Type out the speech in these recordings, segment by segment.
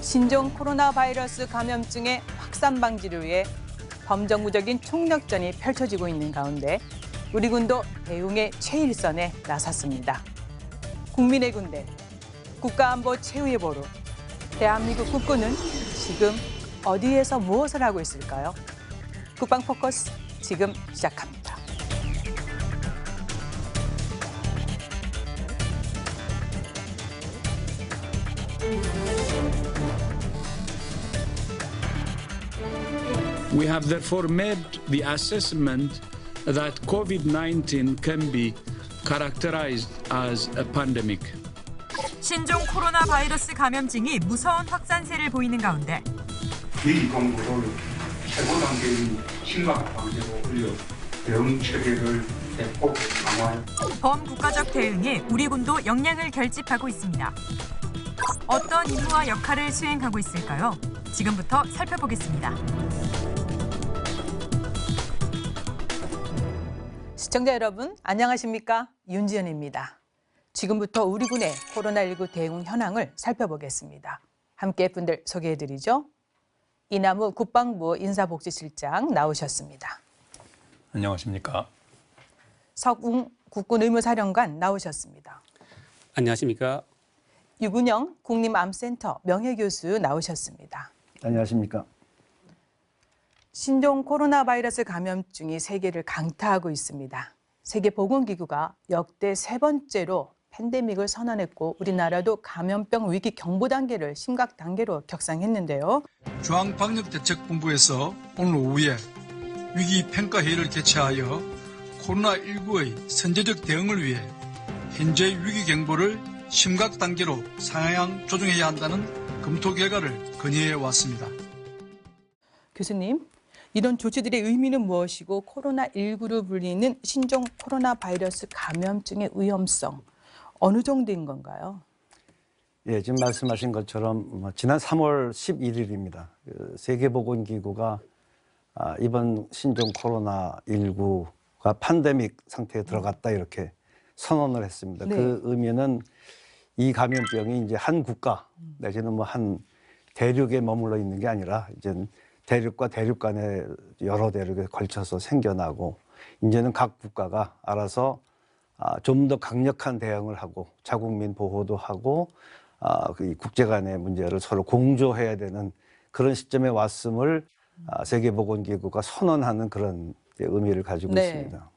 신종 코로나 바이러스 감염증의 확산 방지를 위해 범정부적인 총력전이 펼쳐지고 있는 가운데 우리 군도 대응의 최일선에 나섰습니다. 국민의 군대, 국가안보 최후의 보루. 대한민국 국군은 지금 어디에서 무엇을 하고 있을까요? 국방 포커스 지금 시작합니다. We have therefore made the assessment that COVID-19 can be characterized as a pandemic. 신종 코로나 바이러스 감염증이 무서운 확산세를 보이는 가운데 이 정보를 최고 단계인 심각 방제로 올려 대응 체계를 대폭 강화해 범국가적 대응에 우리 군도 역량을 결집하고 있습니다. 어떤 임무와 역할을 수행하고 있을까요? 지금부터 살펴보겠습니다. 시청자 여러분, 안녕하십니까? 윤지연입니다. 지금부터 우리 군의 코로나19 대응 현황을 살펴보겠습니다. 함께 분들 소개해드리죠. 이남우 국방부 인사복지실장 나오셨습니다. 안녕하십니까? 석웅 국군의무사령관 나오셨습니다. 안녕하십니까? 유근영 국립암센터 명예교수 나오셨습니다. 안녕하십니까? 신종 코로나 바이러스 감염증이 세계를 강타하고 있습니다. 세계보건기구가 역대 세 번째로 팬데믹을 선언했고 우리나라도 감염병 위기 경보 단계를 심각 단계로 격상했는데요. 중앙방역대책본부에서 오늘 오후에 위기평가회의를 개최하여 코로나19의 선제적 대응을 위해 현재 위기 경보를 심각 단계로 상향 조정해야 한다는 검토 결과를 건의해 왔습니다. 교수님, 이런 조치들의 의미는 무엇이고 코로나19로 불리는 신종 코로나 바이러스 감염증의 위험성 어느 정도인 건가요? 예, 지금 말씀하신 것처럼 지난 3월 11일입니다. 세계보건기구가 이번 신종 코로나19가 팬데믹 상태에 들어갔다 이렇게 선언을 했습니다. 네. 그 의미는 이 감염병이 이제 한 국가 내지는 뭐 한 대륙에 머물러 있는 게 아니라 이제 대륙과 대륙 간에 여러 대륙에 걸쳐서 생겨나고 이제는 각 국가가 알아서 좀 더 강력한 대응을 하고 자국민 보호도 하고 이 국제 간의 문제를 서로 공조해야 되는 그런 시점에 왔음을 세계보건기구가 선언하는 그런 의미를 가지고 네. 있습니다.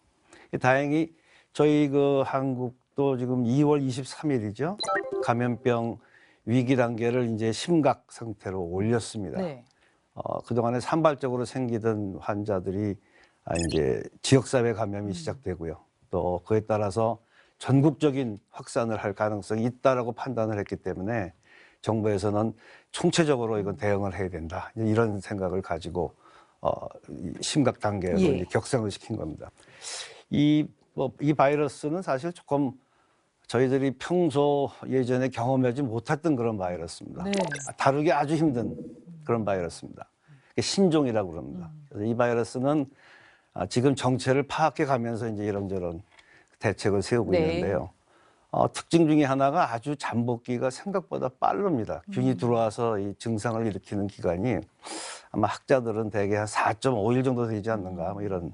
다행히 저희 그 한국도 지금 2월 23일이죠. 감염병 위기 단계를 이제 심각 상태로 올렸습니다. 네. 그동안에 산발적으로 생기던 환자들이 이제 지역사회 감염이 시작되고요. 또 그에 따라서 전국적인 확산을 할 가능성이 있다라고 판단을 했기 때문에 정부에서는 총체적으로 이건 대응을 해야 된다. 이런 생각을 가지고 심각 단계로 이제 격상을 시킨 겁니다. 이 바이러스는 사실 조금 저희들이 평소 예전에 경험하지 못했던 그런 바이러스입니다. 네. 다루기 아주 힘든 그런 바이러스입니다. 신종이라고 그럽니다. 그래서 이 바이러스는 지금 정체를 파악해 가면서 이제 이런저런 대책을 세우고 네. 있는데요. 특징 중에 하나가 아주 잠복기가 생각보다 빠릅니다. 균이 들어와서 이 증상을 일으키는 기간이 아마 학자들은 대개 한 4.5일 정도 되지 않는가 뭐 이런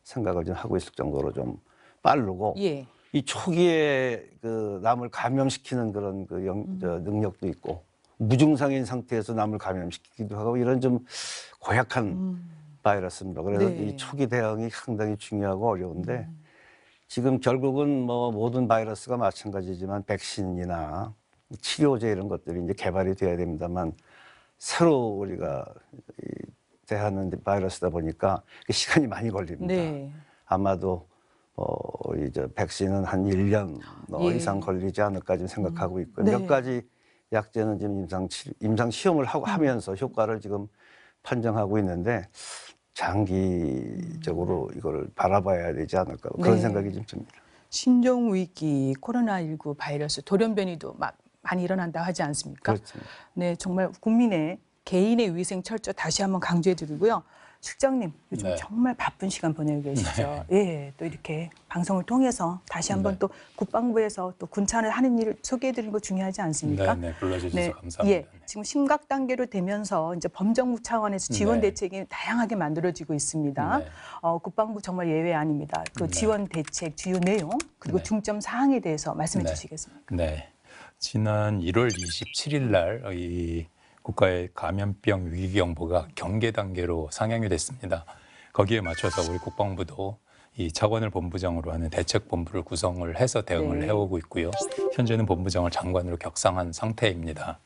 생각을 좀 하고 있을 정도로 좀 빠르고 예. 이 초기에 그 남을 감염시키는 그런 그 능력도 있고 무증상인 상태에서 남을 감염시키기도 하고 이런 좀 고약한 바이러스입니다. 그래서 네. 이 초기 대응이 상당히 중요하고 어려운데 지금 결국은 뭐 모든 바이러스가 마찬가지지만 백신이나 치료제 이런 것들이 이제 개발이 돼야 됩니다만 새로 우리가 대하는 바이러스다 보니까 시간이 많이 걸립니다. 네. 아마도 이제 백신은 한 1년 이상 걸리지 않을까 지금 생각하고 있고 네. 몇 가지 약제는 지금 임상 시험을 하면서 효과를 지금 판정하고 있는데 장기적으로 이거를 바라봐야 되지 않을까 그런 네. 생각이 좀 듭니다. 신종 위기 코로나19 바이러스 돌연변이도 많이 일어난다 하지 않습니까? 그렇습니다. 네, 정말 국민의 개인의 위생 철저 다시 한번 강조해드리고요. 실장님 요즘 네. 정말 바쁜 시간 보내고 계시죠. 예, 또 이렇게 방송을 통해서 다시 한번 네. 또 국방부에서 또 군차를 하는 일을 소개해드리는 거 중요하지 않습니까? 네, 불러주셔서 네, 감사합니다. 예, 지금 심각 단계로 되면서 이제 범정부 차원에서 지원 네. 대책이 다양하게 만들어지고 있습니다. 네. 국방부 정말 예외 아닙니다. 그 네. 지원 대책 주요 내용 그리고 네. 중점 사항에 대해서 말씀해 네. 주시겠습니까? 네. 지난 1월 27일 날 이 국가의 감염병 위기경보가 경계 단계로 상향이 됐습니다. 거기에 맞춰서 우리 국방부도 이 차관을 본부장으로 하는 대책본부를 구성을 해서 대응을 네. 해오고 있고요. 현재는 본부장을 장관으로 격상한 상태입니다.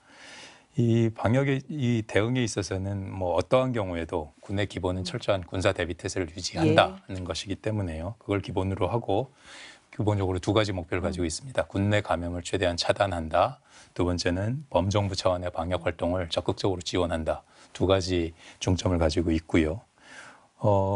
이 방역의 이 대응에 있어서는 뭐 어떠한 경우에도 군의 기본은 철저한 군사 대비 태세를 유지한다는 것이기 때문에요. 그걸 기본으로 하고 기본적으로 두 가지 목표를 가지고 있습니다. 군내 감염을 최대한 차단한다. 두 번째는 범정부 차원의 방역 활동을 적극적으로 지원한다. 두 가지 중점을 가지고 있고요.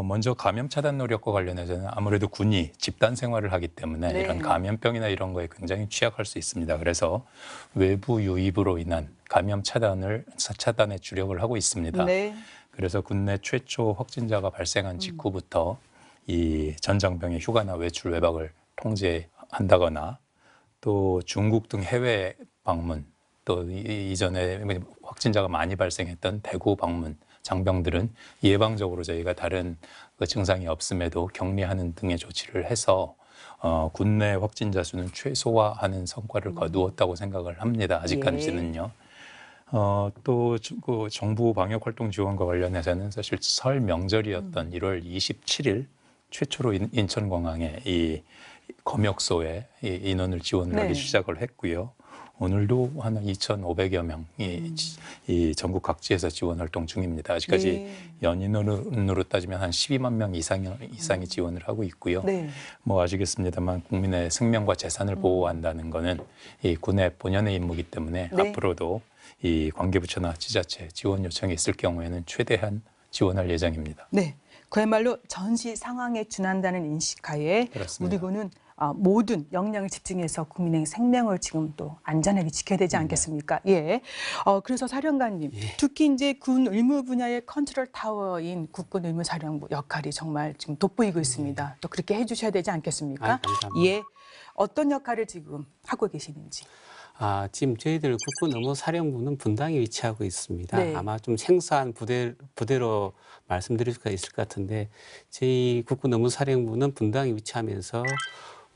먼저 감염 차단 노력과 관련해서는 아무래도 군이 집단 생활을 하기 때문에 네. 이런 감염병이나 이런 거에 굉장히 취약할 수 있습니다. 그래서 외부 유입으로 인한 감염 차단에 주력을 하고 있습니다. 네. 그래서 군내 최초 확진자가 발생한 직후부터 이 전장병의 휴가나 외출 외박을 통제한다거나 또 중국 등 해외 방문 또 이전에 확진자가 많이 발생했던 대구 방문 장병들은 예방적으로 저희가 다른 그 증상이 없음에도 격리하는 등의 조치를 해서 군내 확진자 수는 최소화하는 성과를 거두었다고 생각을 합니다. 아직까지는요. 또 그 정부 방역 활동 지원과 관련해서는 사실 설 명절이었던 1월 27일 최초로 인천공항에 이 검역소에 이 인원을 지원을 네. 하기 시작을 했고요. 오늘도 한 2,500여 명이 이 전국 각지에서 지원 활동 중입니다. 아직까지 네. 연인으로 따지면 한 12만 명 이상이 지원을 하고 있고요. 네. 뭐 아시겠습니다만 국민의 생명과 재산을 보호한다는 것은 이 군의 본연의 임무이기 때문에 네. 앞으로도 이 관계부처나 지자체 지원 요청이 있을 경우에는 최대한 지원할 예정입니다. 네. 그야말로 전시 상황에 준한다는 인식하에 그렇습니다. 우리 군은 모든 역량을 집중해서 국민의 생명을 지금 또 안전하게 지켜야 되지 않겠습니까? 예. 그래서 사령관님, 특히 이제 군 의무 분야의 컨트롤 타워인 국군 의무사령부 역할이 정말 지금 돋보이고 있습니다. 또 그렇게 해주셔야 되지 않겠습니까? 감사합니다. 예. 어떤 역할을 지금 하고 계시는지. 지금 저희들 국군 의무사령부는 분당에 위치하고 있습니다. 네. 아마 좀 생소한 부대로 말씀드릴 수가 있을 것 같은데 저희 국군 의무사령부는 분당에 위치하면서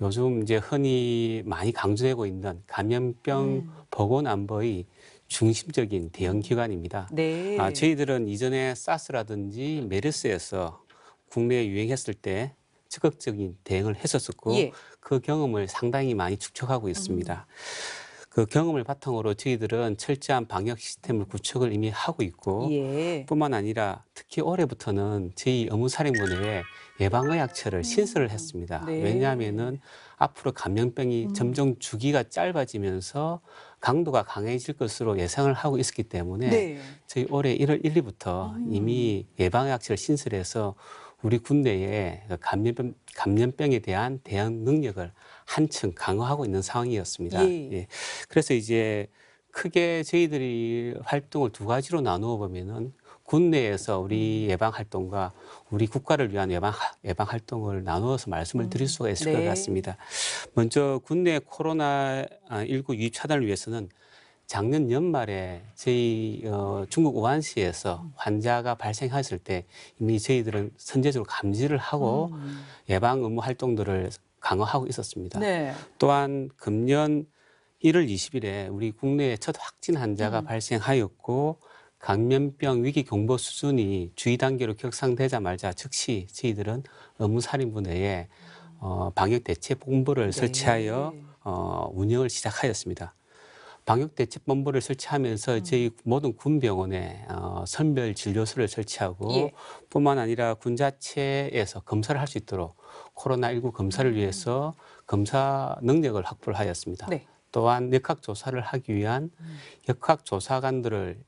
요즘 이제 흔히 많이 강조되고 있는 감염병 보건 안보의 중심적인 대응 기관입니다. 네. 저희들은 이전에 사스라든지 메르스에서 국내에 유행했을 때 적극적인 대응을 했었었고 예. 그 경험을 상당히 많이 축적하고 있습니다. 그 경험을 바탕으로 저희들은 철저한 방역 시스템을 구축을 이미 하고 있고 예. 뿐만 아니라 특히 올해부터는 저희 의무사령부 내에 예방의학처를 신설을 했습니다. 네. 왜냐하면은 앞으로 감염병이 점점 주기가 짧아지면서 강도가 강해질 것으로 예상을 하고 있었기 때문에 네. 저희 올해 1월 1, 2부터 이미 예방의학처를 신설해서 우리 군대에 감염병에 대한 대응 능력을 한층 강화하고 있는 상황이었습니다. 예. 예. 그래서 이제 크게 저희들이 활동을 두 가지로 나누어 보면은 군내에서 우리 예방 활동과 우리 국가를 위한 예방 활동을 나누어서 말씀을 드릴 수가 있을 것 네. 같습니다. 먼저 군내 코로나19 유입 차단을 위해서는 작년 연말에 저희 중국 우한시에서 환자가 발생했을 때 이미 저희들은 선제적으로 감지를 하고 예방 의무 활동들을 강화하고 있었습니다. 네. 또한 금년 1월 20일에 우리 국내에 첫 확진 환자가 발생하였고 감염병 위기 경보 수준이 주의 단계로 격상되자마자 즉시 저희들은 의무사령부 내에 방역 대책 본부를 설치하여 운영을 시작하였습니다. 방역대책본부를 설치하면서 저희 모든 군병원에 선별 진료소를 설치하고 예. 뿐만 아니라 군 자체에서 검사를 할 수 있도록 코로나19 검사를 위해서 검사 능력을 확보를 하였습니다. 네. 또한 역학조사를 하기 위한 역학조사관들을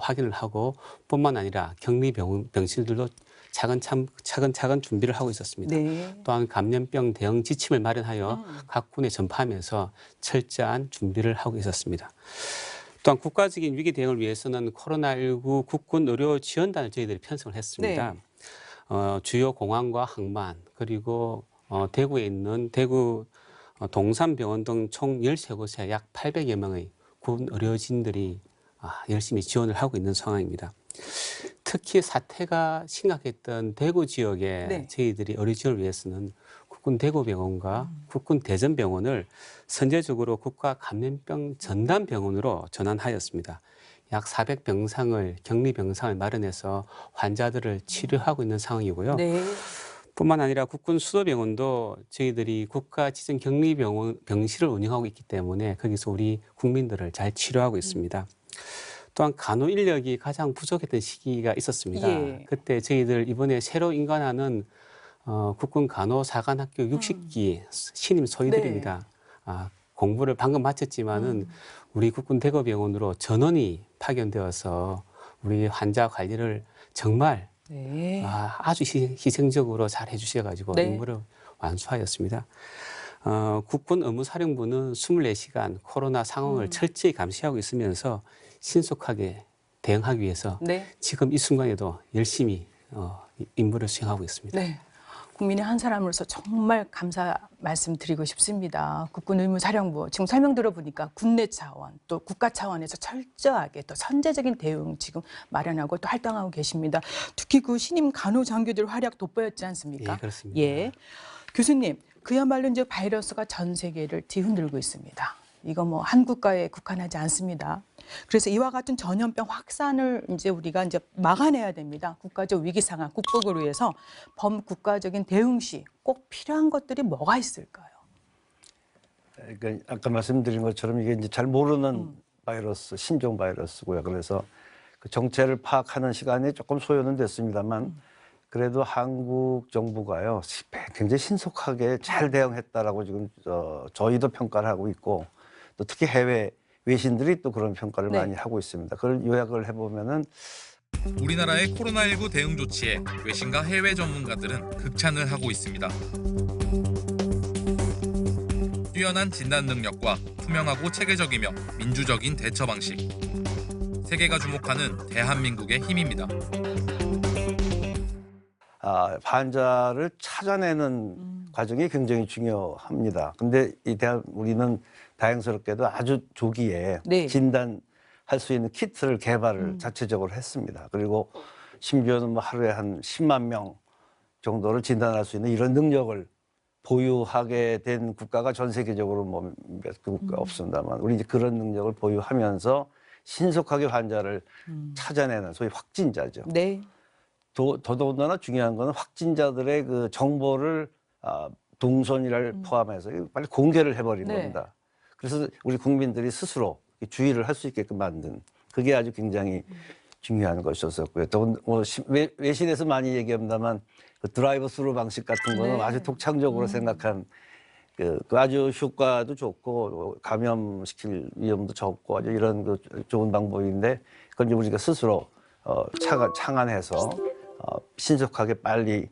확인을 하고 뿐만 아니라 격리병실들도 차근차근 준비를 하고 있었습니다. 네. 또한 감염병 대응 지침을 마련하여 각 군에 전파하면서 철저한 준비를 하고 있었습니다. 또한 국가적인 위기 대응을 위해서는 코로나19 국군 의료 지원단을 저희들이 편성을 했습니다. 네. 주요 공항과 항만 그리고 대구에 있는 대구 동산병원 등 총 13곳에 약 800여 명의 군 의료진들이 열심히 지원을 하고 있는 상황입니다. 특히 사태가 심각했던 대구 지역에 네. 저희들이 의료 지원을 위해서는 국군 대구병원과 국군 대전병원을 선제적으로 국가 감염병 전담병원으로 전환하였습니다. 약 400병상을 격리병상을 마련해서 환자들을 치료하고 있는 상황이고요. 네. 뿐만 아니라 국군 수도병원도 저희들이 국가 지정 격리병원 병실을 운영하고 있기 때문에 거기서 우리 국민들을 잘 치료하고 있습니다. 또한 간호 인력이 가장 부족했던 시기가 있었습니다. 예. 그때 저희들 이번에 새로 인관하는 국군 간호사관학교 60기 신임 소위들입니다. 공부를 방금 마쳤지만은 우리 국군 대구병원으로 전원이 파견되어서 우리 환자 관리를 정말 네. 아주 희생적으로 잘 해주셔가지고 네. 임무를 완수하였습니다. 국군 의무사령부는 24시간 코로나 상황을 철저히 감시하고 있으면서 신속하게 대응하기 위해서 네. 지금 이 순간에도 열심히 임무를 수행하고 있습니다. 네. 국민의 한 사람으로서 정말 감사 말씀드리고 싶습니다. 국군 의무사령부 지금 설명 들어보니까 군내 차원 또 국가 차원에서 철저하게 또 선제적인 대응 지금 마련하고 또 활동하고 계십니다. 특히 그 신임 간호장교들 활약 돋보였지 않습니까? 예, 그렇습니다. 예. 교수님, 그야말로 이제 바이러스가 전 세계를 뒤흔들고 있습니다. 이거 뭐 한 국가에 국한하지 않습니다. 그래서 이와 같은 전염병 확산을 이제 우리가 이제 막아내야 됩니다. 국가적 위기 상황 극복을 위해서 범국가적인 대응 시 꼭 필요한 것들이 뭐가 있을까요? 그러니까 아까 말씀드린 것처럼 이게 이제 잘 모르는 바이러스, 신종 바이러스고요. 그래서 그 정체를 파악하는 시간이 조금 소요는 됐습니다만 그래도 한국 정부가요 굉장히 신속하게 잘 대응했다라고 지금 저희도 평가를 하고 있고 또 특히 해외 외신들이 또 그런 평가를 네. 많이 하고 있습니다. 그걸 요약을 해보면은 우리나라의 코로나19 대응 조치에 외신과 해외 전문가들은 극찬을 하고 있습니다. 뛰어난 진단 능력과 투명하고 체계적이며 민주적인 대처 방식. 세계가 주목하는 대한민국의 힘입니다. 환자를 찾아내는 과정이 굉장히 중요합니다. 근데 우리는 다행스럽게도 아주 조기에 네. 진단할 수 있는 키트를 개발을 자체적으로 했습니다. 그리고 심지어는 뭐 하루에 한 10만 명 정도를 진단할 수 있는 이런 능력을 보유하게 된 국가가 전 세계적으로 뭐 몇 국가 없습니다만 우리 이제 그런 능력을 보유하면서 신속하게 환자를 찾아내는 소위 확진자죠. 네. 더더군다나 중요한 거는 확진자들의 그 정보를 동선이를 포함해서 빨리 공개를 해버린 네. 겁니다. 그래서 우리 국민들이 스스로 주의를 할 수 있게끔 만든 그게 아주 굉장히 중요한 것이었었고요. 또 뭐 외신에서 많이 얘기합니다만 그 드라이브 스루 방식 같은 거는 네. 아주 독창적으로 생각한 그 아주 효과도 좋고 감염시킬 위험도 적고 아주 이런 그 좋은 방법인데 그건 이제 우리가 스스로 창안해서 신속하게 빨리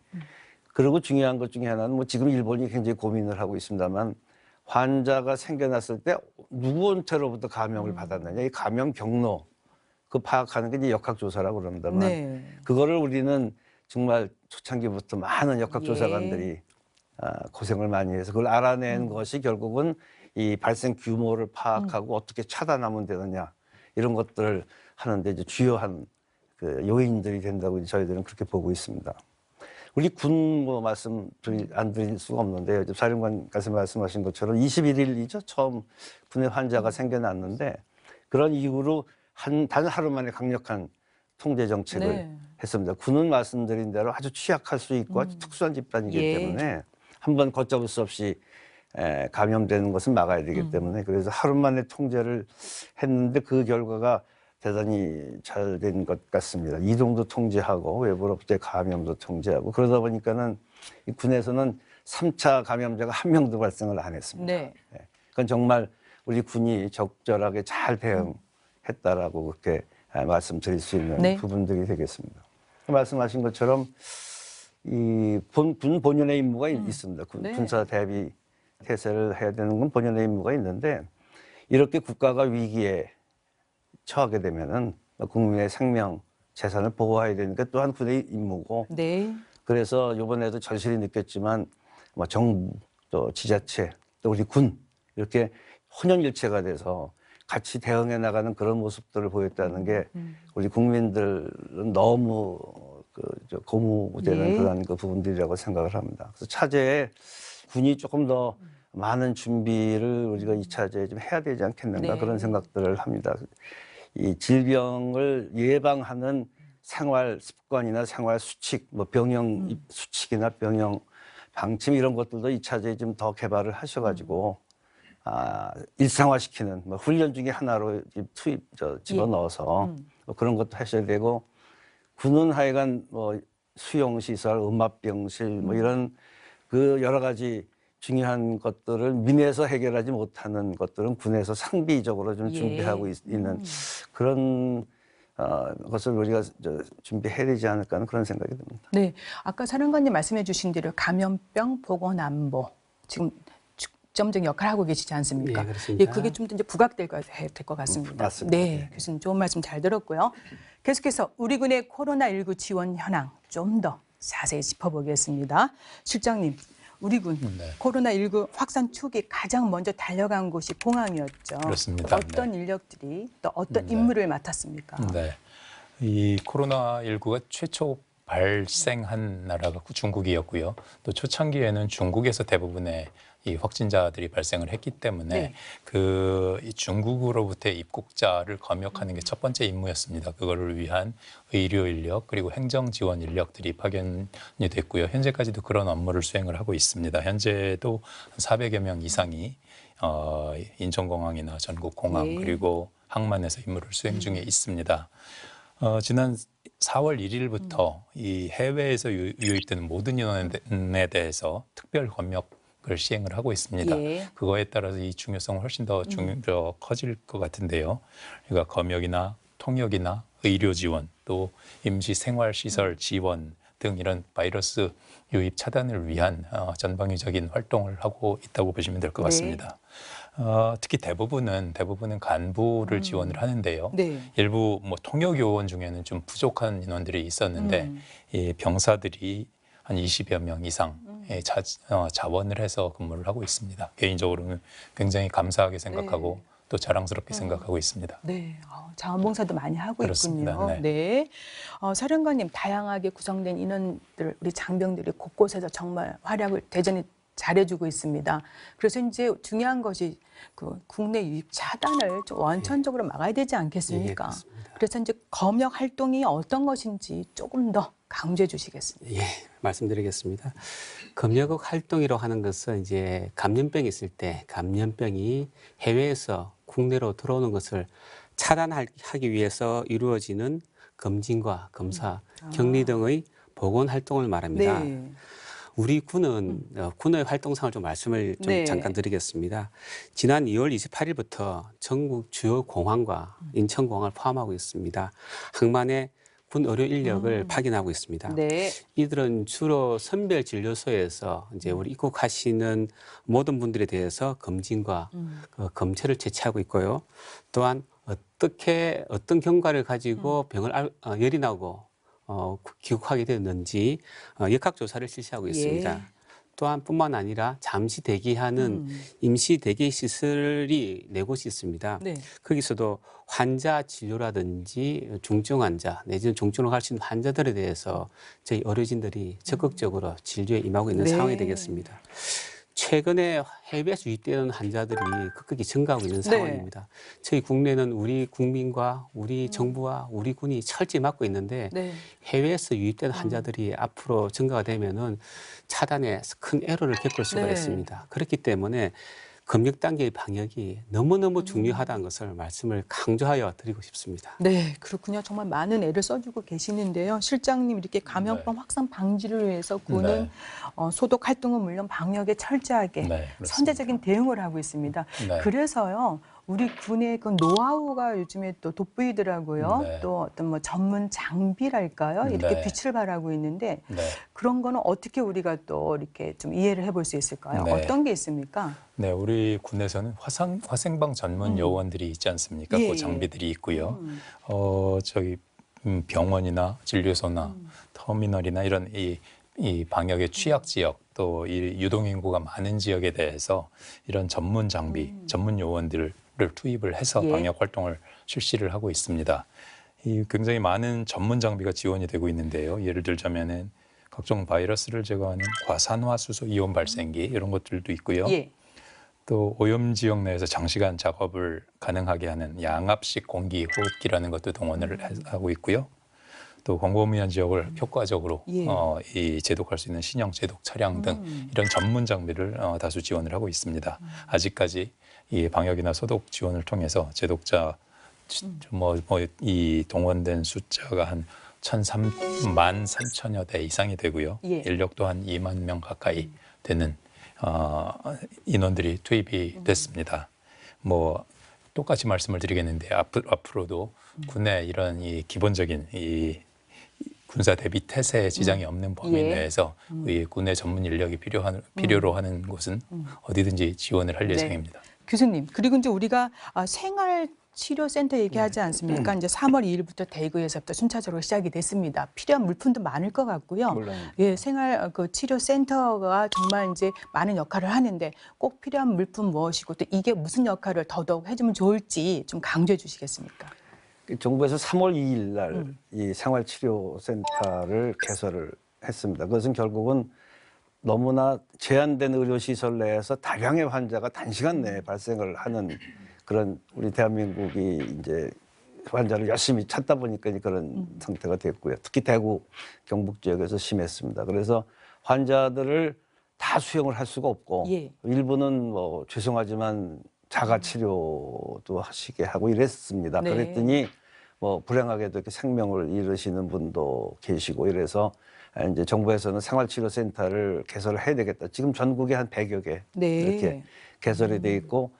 그리고 중요한 것 중에 하나는 뭐 지금 일본이 굉장히 고민을 하고 있습니다만 환자가 생겨났을 때 누구한테로부터 감염을 받았느냐 이 감염 경로 그 파악하는 게 이제 역학조사라고 그럽니다만 네. 그거를 우리는 정말 초창기부터 많은 역학조사관들이 고생을 많이 해서 그걸 알아낸 것이 결국은 이 발생 규모를 파악하고 어떻게 차단하면 되느냐 이런 것들을 하는데 이제 주요한 그 요인들이 된다고 저희들은 그렇게 보고 있습니다. 우리 군 뭐 말씀 안 드릴 수가 없는데요. 사령관께서 말씀하신 것처럼 21일이죠. 처음 군에 환자가 생겨났는데 그런 이후로 단 하루 만에 강력한 통제 정책을 네. 했습니다. 군은 말씀드린 대로 아주 취약할 수 있고 아주 특수한 집단이기 예. 때문에 한번 걷잡을 수 없이 감염되는 것은 막아야 되기 때문에 그래서 하루 만에 통제를 했는데 그 결과가 대단히 잘 된 것 같습니다. 이동도 통제하고 외부로부터의 감염도 통제하고 그러다 보니까는 이 군에서는 3차 감염자가 한 명도 발생을 안 했습니다. 네. 그건 정말 우리 군이 적절하게 잘 대응했다라고 그렇게 말씀드릴 수 있는 네. 부분들이 되겠습니다. 말씀하신 것처럼 이 군 본연의 임무가 있습니다. 네. 군사 대비 태세를 해야 되는 건 본연의 임무가 있는데 이렇게 국가가 위기에 처하게 되면은 국민의 생명, 재산을 보호해야 되니까 또한 군의 임무고 네. 그래서 이번에도 절실히 느꼈지만 뭐 정부 또 지자체 또 우리 군 이렇게 혼연일체가 돼서 같이 대응해 나가는 그런 모습들을 보였다는 게 우리 국민들은 너무 고무되는 예. 그런 그 부분들이라고 생각을 합니다. 그래서 차제에 군이 조금 더 많은 준비를 우리가 이 차제에 좀 해야 되지 않겠는가 네. 그런 생각들을 합니다. 이 질병을 예방하는 생활 습관이나 생활 수칙, 뭐 병영 수칙이나 병영 방침 이런 것들도 이 차제에 좀 더 개발을 하셔가지고 일상화시키는 뭐 훈련 중에 하나로 집어넣어서 뭐 그런 것도 하셔야 되고 군은 하여간 뭐 수용시설, 음압병실 뭐 이런 그 여러 가지 중요한 것들을 민에서 해결하지 못하는 것들은 군에서 상비적으로 좀 예. 준비하고 있는 그런 것을 우리가 준비해야 되지 않을까 하는 그런 생각이 듭니다. 네, 아까 사령관님 말씀해 주신 대로 감염병 보건안보 지금 중점적 역할을 하고 계시지 않습니까? 예, 그렇습니다. 예, 그게 좀 더 이제 부각될 것 같습니다. 맞습니다. 네, 교수님 좋은 말씀 잘 들었고요. 계속해서 우리 군의 코로나19 지원 현황 좀 더 자세히 짚어보겠습니다. 실장님, 우리 군 네. 코로나19 확산 초기 가장 먼저 달려간 곳이 공항이었죠. 그렇습니다. 어떤 인력들이 또 어떤 네. 임무를 맡았습니까? 네. 이 코로나19가 최초 발생한 나라가 중국이었고요. 또 초창기에는 중국에서 대부분의 이 확진자들이 발생을 했기 때문에 네. 이 중국으로부터의 입국자를 검역하는 게 첫 번째 임무였습니다. 그거를 위한 의료 인력 그리고 행정 지원 인력들이 파견이 됐고요. 현재까지도 그런 업무를 수행을 하고 있습니다. 현재도 400여 명 이상이 인천공항이나 전국공항 네. 그리고 항만에서 임무를 수행 중에 있습니다. 지난 4월 1일부터 이 해외에서 유입되는 모든 인원에 대해서 특별 검역을 시행을 하고 있습니다. 예. 그거에 따라서 이 중요성은 훨씬 더 커질 것 같은데요. 그러니까 검역이나 통역이나 의료 지원 또 임시 생활시설 지원 등 이런 바이러스 유입 차단을 위한 전방위적인 활동을 하고 있다고 보시면 될 것 같습니다. 특히 대부분은 간부를 지원을 하는데요. 네. 일부 뭐 통역 요원 중에는 좀 부족한 인원들이 있었는데 이 병사들이 한 20여 명 이상의 자원을 해서 근무를 하고 있습니다. 개인적으로는 굉장히 감사하게 생각하고 또 자랑스럽게 생각하고 있습니다. 네, 자원봉사도 많이 하고 그렇습니다. 있군요. 네, 사령관님 다양하게 구성된 인원들 우리 장병들이 곳곳에서 정말 활약을 대단히 잘해주고 있습니다. 그래서 이제 중요한 것이 그 국내 유입 차단을 좀 원천적으로 막아야 되지 않겠습니까? 그렇습니다. 그래서 이제 검역 활동이 어떤 것인지 조금 더 강조해 주시겠습니다. 예, 말씀드리겠습니다. 검역 활동이라고 하는 것은 이제 감염병이 있을 때 감염병이 해외에서 국내로 들어오는 것을 차단하기 위해서 이루어지는 검진과 검사, 격리 등의 보건 활동을 말합니다. 네. 우리 군은 군의 활동상을 좀 말씀을 좀 네. 잠깐 드리겠습니다. 지난 2월 28일부터 전국 주요 공항과 인천공항을 포함하고 있습니다. 항만에 군 의료 인력을 파견하고 있습니다. 네. 이들은 주로 선별 진료소에서 이제 우리 입국하시는 모든 분들에 대해서 검진과 검체를 채취하고 있고요. 또한 어떤 경과를 가지고 병을 열이 나고 귀국하게 되었는지 역학조사를 실시하고 있습니다. 예. 또한 뿐만 아니라 잠시 대기하는 임시 대기 시설이 4곳이 있습니다. 네. 거기서도 환자 진료라든지 중증 환자 내지는 중증으로 갈 수 있는 환자들에 대해서 저희 의료진들이 적극적으로 진료에 임하고 있는 네. 상황이 되겠습니다. 최근에 해외에서 유입되는 환자들이 급격히 증가하고 있는 상황입니다. 저희 국내는 우리 국민과 우리 정부와 우리 군이 철저히 막고 있는데 네. 해외에서 유입된 환자들이 앞으로 증가가 되면은 차단에 큰 에러를 겪을 수가 네. 있습니다. 그렇기 때문에 검역 단계의 방역이 너무너무 중요하다는 것을 말씀을 강조하여 드리고 싶습니다. 네, 그렇군요. 정말 많은 애를 써주고 계시는데요. 실장님 이렇게 감염병 확산 방지를 위해서 군은 네. 소독 활동은 물론 방역에 철저하게 네, 그렇습니다. 선제적인 대응을 하고 있습니다. 네. 그래서요. 우리 군의 그 노하우가 요즘에 또 돋보이더라고요. 네. 또 어떤 뭐 전문 장비랄까요? 이렇게 네. 빛을 발하고 있는데 네. 그런 거는 어떻게 우리가 또 이렇게 좀 이해를 해볼 수 있을까요? 네. 어떤 게 있습니까? 네, 우리 군에서는 화생방 전문 요원들이 있지 않습니까? 예. 그 장비들이 있고요. 저희 병원이나 진료소나 터미널이나 이런 이 이 방역의 취약 지역 또 이 유동 인구가 많은 지역에 대해서 이런 전문 장비, 전문 요원들을 투입을 해서 예. 방역 활동을 실시를 하고 있습니다. 이 굉장히 많은 전문 장비가 지원이 되고 있는데요. 예를 들자면은 각종 바이러스를 제거하는 과산화수소 이온 발생기 이런 것들도 있고요. 예. 또 오염 지역 내에서 장시간 작업을 가능하게 하는 양압식 공기 호흡기라는 것도 동원을 하고 있고요. 또 광범위한 지역을 효과적으로 예. 이 제독할 수 있는 신형 제독 차량 등 이런 전문 장비를 다수 지원을 하고 있습니다. 아직까지 이 방역이나 소독 지원을 통해서 제독자 이 동원된 숫자가 한 13,000여 대 이상이 되고요. 예. 인력도 한 2만 명 가까이 되는 인원들이 투입이 됐습니다. 뭐 똑같이 말씀을 드리겠는데 앞으로도 군의 이런 이 기본적인 이 군사 대비 태세에 지장이 없는 범위 예. 내에서 이 군의 전문 인력이 필요로 하는 곳은 어디든지 지원을 할 예정입니다. 교수님, 그리고 이제 우리가 생활치료센터 얘기하지 않습니까? 이제 3월 2일부터 대구에서부터 순차적으로 시작이 됐습니다. 필요한 물품도 많을 것 같고요. 물론. 예, 생활 치료센터가 정말 이제 많은 역할을 하는데 꼭 필요한 물품 무엇이고 또 이게 무슨 역할을 더더욱 해주면 좋을지 좀 강조해 주시겠습니까? 정부에서 3월 2일 날 이 생활치료센터를 개설을 했습니다. 그것은 결국은 너무나 제한된 의료시설 내에서 다량의 환자가 단시간 내에 발생을 하는 그런 우리 대한민국이 이제 환자를 열심히 찾다 보니까 그런 상태가 됐고요. 특히 대구, 경북 지역에서 심했습니다. 그래서 환자들을 다 수용을 할 수가 없고 예. 일부는 뭐 죄송하지만 자가치료도 하시게 하고 이랬습니다. 네. 그랬더니 뭐 불행하게도 이렇게 생명을 잃으시는 분도 계시고 이래서 이제 정부에서는 생활치료센터를 개설을 해야 되겠다. 지금 전국에 한 100여 개 네. 이렇게 개설이 돼 있고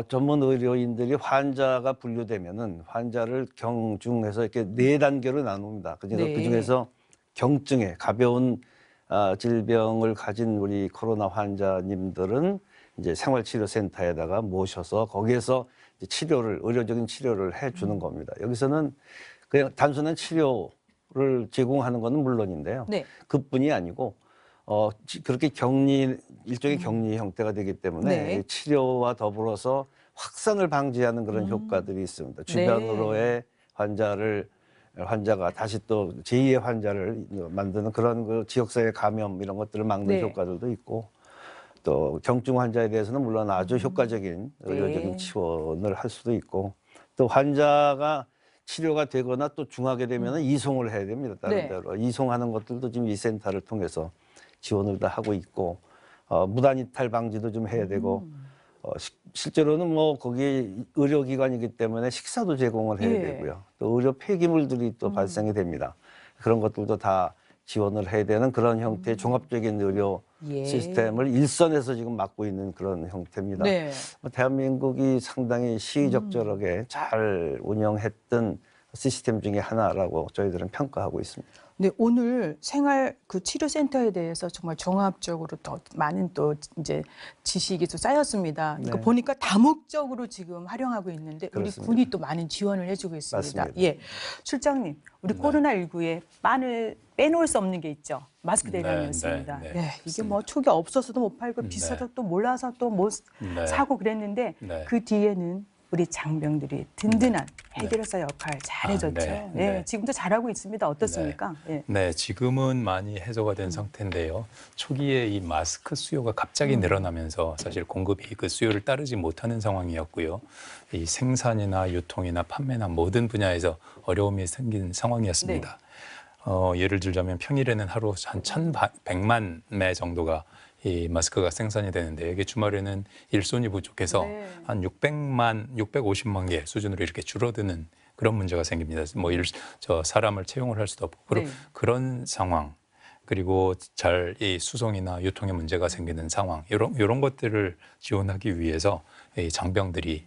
전문 의료인들이 환자가 분류되면은 환자를 경중해서 이렇게 4단계로 나눕니다. 네. 그중에서 경증에 가벼운 질병을 가진 우리 코로나 환자님들은 이제 생활치료센터에다가 모셔서 거기에서 이제 의료적인 치료를 해주는 겁니다. 여기서는 그냥 단순한 치료를 제공하는 것은 물론인데요. 네. 그뿐이 아니고 그렇게 일종의 격리 형태가 되기 때문에 네. 치료와 더불어서 확산을 방지하는 그런 효과들이 있습니다. 주변으로의 환자가 다시 또 제2의 환자를 만드는 그런 그 지역사회 감염 이런 것들을 막는 네. 효과들도 있고 또 경증 환자에 대해서는 물론 아주 효과적인 의료적인 지원을 할 수도 있고 또 환자가 치료가 되거나 또 중하게 되면 이송을 해야 됩니다. 다른 네. 데로. 이송하는 것들도 지금 이 센터를 통해서 지원을 다 하고 있고 무단 이탈 방지도 좀 해야 되고 실제로는 뭐 거기 의료기관이기 때문에 식사도 제공을 해야 예. 되고요. 또 의료 폐기물들이 또 발생이 됩니다. 그런 것들도 다 지원을 해야 되는 그런 형태의 종합적인 의료 예. 시스템을 일선에서 지금 맡고 있는 그런 형태입니다. 네. 대한민국이 상당히 시의적절하게 잘 운영했던 시스템 중에 하나라고 저희들은 평가하고 있습니다. 네, 오늘 치료센터에 대해서 정말 종합적으로 더 많은 또 이제 지식이 또 쌓였습니다. 그러니까 네. 보니까 다목적으로 지금 활용하고 있는데 그렇습니다. 우리 군이 또 많은 지원을 해주고 있습니다. 맞습니다. 예, 출장님, 우리 코로나19에 빼놓을 수 없는 게 있죠. 마스크 대란이었습니다. 네, 네, 네, 이게 뭐 초기 없어서도 못 팔고 비싸서 또 몰라서 또 못 네. 사고 그랬는데 네. 그 뒤에는 우리 장병들이 든든한 해결사 역할 잘해줬죠. 네, 예, 네. 지금도 잘하고 있습니다. 어떻습니까? 예. 네, 지금은 많이 해소가 된 상태인데요. 초기에 이 마스크 수요가 갑자기 늘어나면서 사실 공급이 그 수요를 따르지 못하는 상황이었고요. 이 생산이나 유통이나 판매나 모든 분야에서 어려움이 생긴 상황이었습니다. 예를 들자면 평일에는 하루 한 1,100만 매 정도가 이 마스크가 생산이 되는데 이게 주말에는 일손이 부족해서 네. 한 650만 개 수준으로 이렇게 줄어드는 그런 문제가 생깁니다. 뭐 사람을 채용을 할 수도 없고 네. 그런 상황. 그리고 이 수송이나 유통에 문제가 생기는 상황 이런 것들을 지원하기 위해서 이 장병들이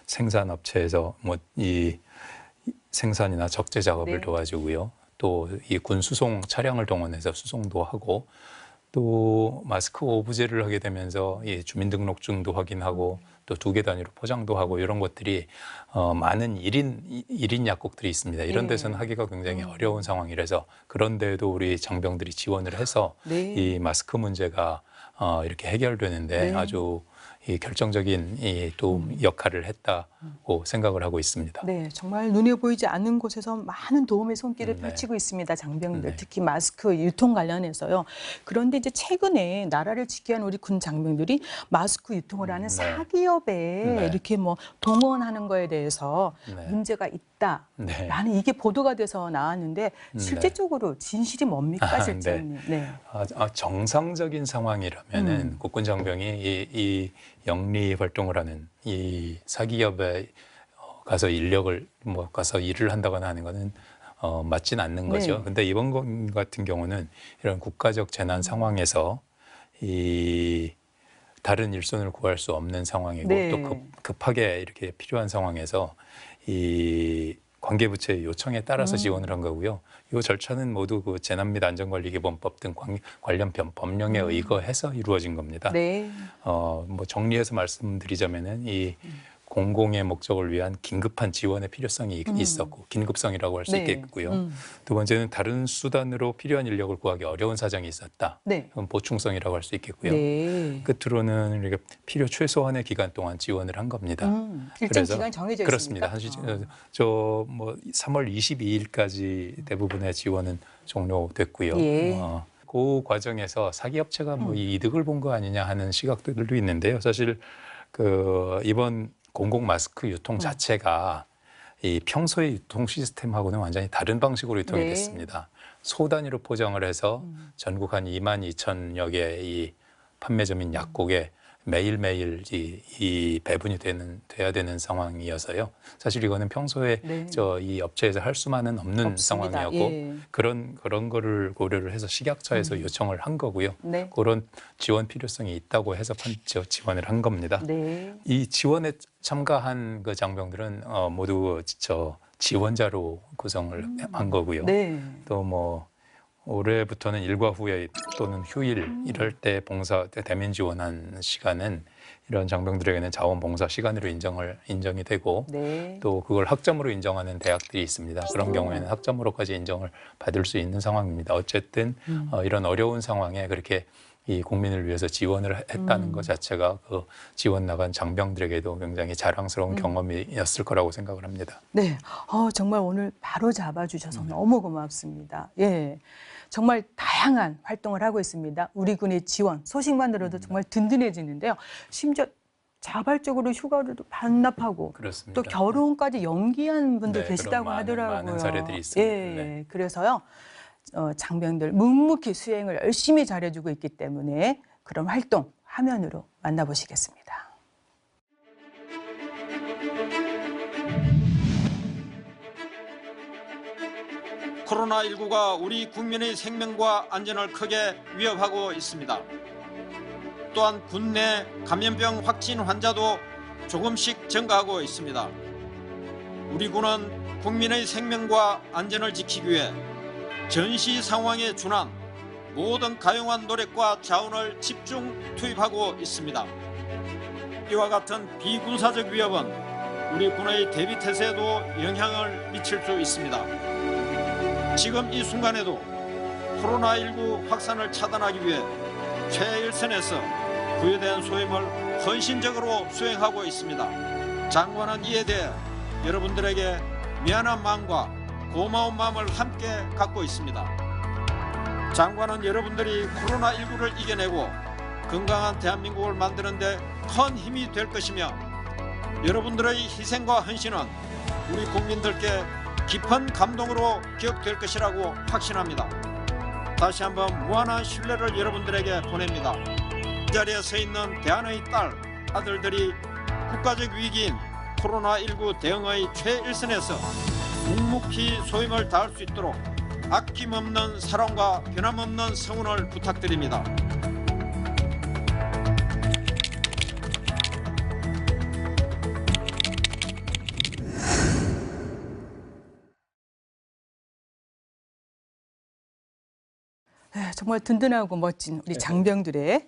생산업체에서 뭐 이 생산이나 적재 작업을 네. 도와주고요. 또 이 군 수송 차량을 동원해서 수송도 하고 또 마스크 오브제를 하게 되면서 이 주민등록증도 확인하고 또 2개 단위로 포장도 하고 이런 것들이 많은 1인 약국들이 있습니다. 이런 네. 데서는 하기가 굉장히 어려운 상황이라서 그런데도 우리 장병들이 지원을 해서 네. 이 마스크 문제가 이렇게 해결되는데 네. 아주 이 결정적인 이 또 역할을 했다고 생각을 하고 있습니다. 네, 정말 눈에 보이지 않는 곳에서 많은 도움의 손길을 네. 펼치고 있습니다. 장병들, 네. 특히 마스크 유통 관련해서요. 그런데 이제 최근에 나라를 지키는 우리 군 장병들이 마스크 유통을 하는 네. 사기업에 네. 이렇게 뭐 동원하는 거에 대해서 네. 문제가 있다라는 네. 이게 보도가 돼서 나왔는데 실제적으로 진실이 뭡니까, 실장님? 네. 정상적인 상황이라면은 국군 장병이 이 영리 활동을 하는 이 사기업에 가서 인력을 가서 일을 한다거나 하는 거는 맞진 않는 거죠. 네. 근데 이번 것 같은 경우는 이런 국가적 재난 상황에서 이 다른 일손을 구할 수 없는 상황이고 네. 또 급하게 이렇게 필요한 상황에서 이 관계부처의 요청에 따라서 지원을 한 거고요. 이 절차는 모두 그 재난 및 안전관리기본법 등 관련 법령에 의거해서 이루어진 겁니다. 네. 뭐 정리해서 말씀드리자면은 이 공공의 목적을 위한 긴급한 지원의 필요성이 있었고 긴급성이라고 할 수 네. 있겠고요. 두 번째는 다른 수단으로 필요한 인력을 구하기 어려운 사정이 있었다. 네. 그럼 보충성이라고 할 수 있겠고요. 네. 끝으로는 이렇게 필요 최소한의 기간 동안 지원을 한 겁니다. 일정 기간 정해져 그렇습니다. 있습니까? 뭐 3월 22일까지 대부분의 지원은 종료됐고요. 예. 그 과정에서 사기업체가 뭐 이득을 본 거 아니냐 하는 시각들도 있는데요. 사실 그 이번 공공 마스크 유통 자체가 이 평소의 유통 시스템하고는 완전히 다른 방식으로 유통이 네. 됐습니다. 소 단위로 포장을 해서 전국 한 22,000여 개의 이 판매점인 약국에 매일매일 이 배분이 돼야 되는 상황이어서요. 사실 이거는 평소에 네. 이 업체에서 할 수만은 없는 없습니다. 상황이었고 예. 그런 거를 고려를 해서 식약처에서 요청을 한 거고요. 네. 그런 지원 필요성이 있다고 해서 지원을 한 겁니다. 네. 이 지원에 참가한 그 장병들은 모두 지원자로 구성을 한 거고요. 네. 또 뭐 올해부터는 일과 후에 또는 휴일 이럴 때 대면 지원한 시간은 이런 장병들에게는 자원봉사 시간으로 인정이 되고 네. 또 그걸 학점으로 인정하는 대학들이 있습니다. 그런 경우에는 학점으로까지 인정을 받을 수 있는 상황입니다. 어쨌든 이런 어려운 상황에 그렇게 이 국민을 위해서 지원을 했다는 것 자체가 그 지원 나간 장병들에게도 굉장히 자랑스러운 경험이었을 거라고 생각을 합니다. 네. 정말 오늘 바로 잡아주셔서 너무 고맙습니다. 예. 정말 다양한 활동을 하고 있습니다. 우리 군의 지원, 소식만 들어도 정말 든든해지는데요. 심지어 자발적으로 휴가를 반납하고 그렇습니다. 또 결혼까지 연기한 분도 네, 계시다고 그런 하더라고요. 많은 사례들이 있습니다. 예, 네. 그래서요. 장병들 묵묵히 수행을 열심히 잘해주고 있기 때문에 그런 활동 화면으로 만나보시겠습니다. 코로나19가 우리 국민의 생명과 안전을 크게 위협하고 있습니다. 또한 국내 감염병 확진 환자도 조금씩 증가하고 있습니다. 우리 군은 국민의 생명과 안전을 지키기 위해 전시 상황에 준한 모든 가용한 노력과 자원을 집중 투입하고 있습니다. 이와 같은 비군사적 위협은 우리 군의 대비 태세에도 영향을 미칠 수 있습니다. 지금 이 순간에도 코로나19 확산을 차단하기 위해 최일선에서 부여된 소임을 헌신적으로 수행하고 있습니다. 장관은 이에 대해 여러분들에게 미안한 마음과 고마운 마음을 함께 갖고 있습니다. 장관은 여러분들이 코로나19를 이겨내고 건강한 대한민국을 만드는 데 큰 힘이 될 것이며 여러분들의 희생과 헌신은 우리 국민들께 깊은 감동으로 기억될 것이라고 확신합니다. 다시 한번 무한한 신뢰를 여러분들에게 보냅니다. 이 자리에 서 있는 대한의 딸, 아들들이 국가적 위기인 코로나19 대응의 최일선에서 묵묵히 소임을 다할 수 있도록 아낌없는 사랑과 변함없는 성원을 부탁드립니다. 네, 정말 든든하고 멋진 우리 장병들의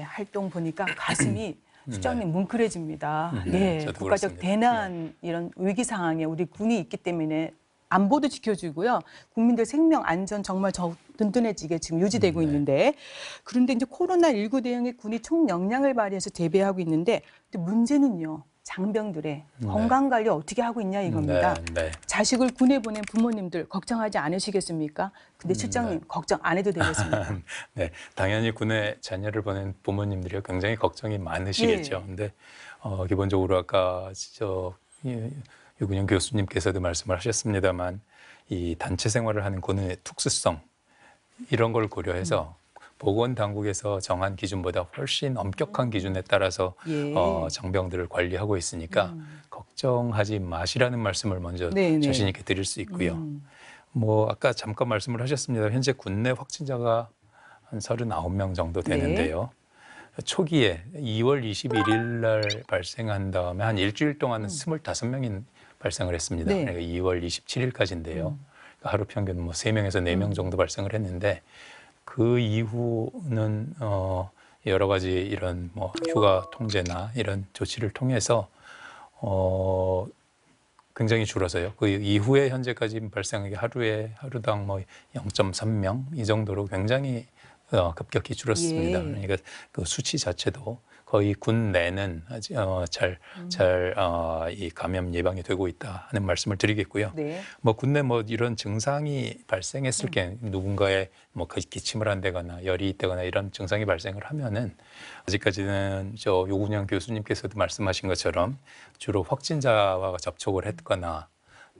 활동 보니까 가슴이 수장님 뭉클해집니다. 네, 예, 저도 국가적 그렇습니다. 대난 이런 위기 상황에 우리 군이 있기 때문에 안보도 지켜주고요. 국민들 생명 안전 정말 든든해지게 지금 유지되고 있는데 그런데 이제 코로나19 대응에 군이 총역량을 발휘해서 대비하고 있는데 또 문제는요. 장병들의 건강 관리 어떻게 하고 있냐 이겁니다. 자식을 군에 보낸 부모님들 걱정하지 않으시겠습니까? 근데 실장님 걱정 안 해도 되겠습니까? 네, 당연히 군에 자녀를 보낸 부모님들이 굉장히 걱정이 많으시겠죠. 근데 기본적으로 아까 유근영 교수님께서도 말씀을 하셨습니다만 이 단체 생활을 하는 군의 특수성 이런 걸 고려해서 보건당국에서 정한 기준보다 훨씬 엄격한 기준에 따라서 장병들을 관리하고 있으니까 걱정하지 마시라는 말씀을 먼저 자신 있게 드릴 수 있고요. 뭐 아까 잠깐 말씀을 하셨습니다. 현재 군내 확진자가 한 39명 정도 되는데요. 초기에 2월 21일 날 발생한 다음에 한 일주일 동안은 25명이 발생을 했습니다. 그러니까 2월 27일까지인데요. 하루 평균 뭐 3명에서 4명 정도 발생을 했는데 그 이후는 여러 가지 이런 뭐 휴가 통제나 이런 조치를 통해서 굉장히 줄어서요. 그 이후에 현재까지 발생한 게 하루당 뭐 0.3명 이 정도로 굉장히 급격히 줄었습니다. 그러니까 그 수치 자체도 거의 군 내는 이 감염 예방이 되고 있다 하는 말씀을 드리겠고요. 뭐 군내 뭐 이런 증상이 발생했을 때 누군가의 뭐 기침을 한다거나 열이 있다거나 이런 증상이 발생을 하면은 아직까지는 유근영 교수님께서도 말씀하신 것처럼 주로 확진자와 접촉을 했거나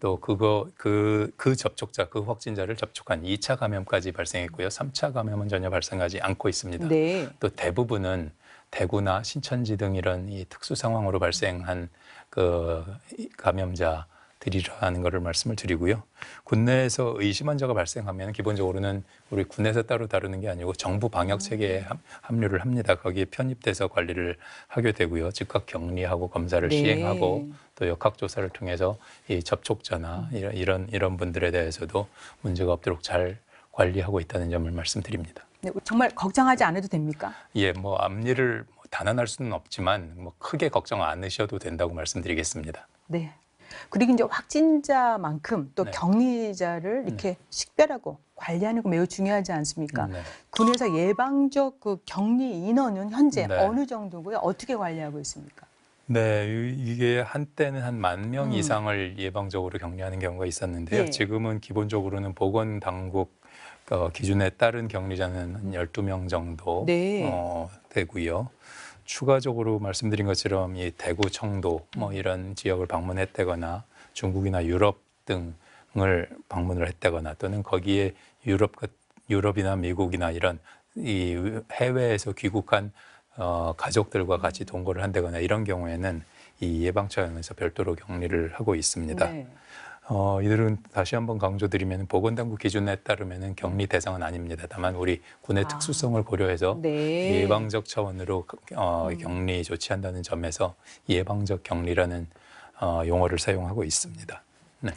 또 그 접촉자, 그 확진자를 접촉한 2차 감염까지 발생했고요. 3차 감염은 전혀 발생하지 않고 있습니다. 또 대부분은 대구나 신천지 등 이런 이 특수 상황으로 발생한 그 감염자들이라는 것을 말씀을 드리고요. 군내에서 의심 환자가 발생하면 기본적으로는 우리 군에서 따로 다루는 게 아니고 정부 방역 체계에 합류를 합니다. 거기에 편입돼서 관리를 하게 되고요. 즉각 격리하고 검사를 시행하고 또 역학조사를 통해서 이 접촉자나 이런 분들에 대해서도 문제가 없도록 잘 관리하고 있다는 점을 말씀드립니다. 네, 정말 걱정하지 않아도 됩니까? 예, 뭐 앞일을 단언할 수는 없지만 뭐 크게 걱정 안 하셔도 된다고 말씀드리겠습니다. 네. 그리고 이제 확진자만큼 또 격리자를 이렇게 식별하고 관리하는 거 매우 중요하지 않습니까? 군에서 예방적 그 격리 인원은 현재 어느 정도고요? 어떻게 관리하고 있습니까? 네, 이게 한때는 한 10,000명 이상을 예방적으로 격리하는 경우가 있었는데요. 지금은 기본적으로는 보건당국 기준에 따른 격리자는 한 12명 정도 되고요. 추가적으로 말씀드린 것처럼 이 대구, 청도 뭐 이런 지역을 방문했다거나 중국이나 유럽 등을 방문을 했다거나 또는 거기에 유럽이나 미국이나 이런 이 해외에서 귀국한 가족들과 같이 동거를 한다거나 이런 경우에는 이 예방차원에서 별도로 격리를 하고 있습니다. 이들은 다시 한번 강조드리면 보건당국 기준에 따르면 격리 대상은 아닙니다. 다만 우리 군의 특수성을 고려해서 예방적 차원으로 격리 조치한다는 점에서 예방적 격리라는 용어를 사용하고 있습니다. 네.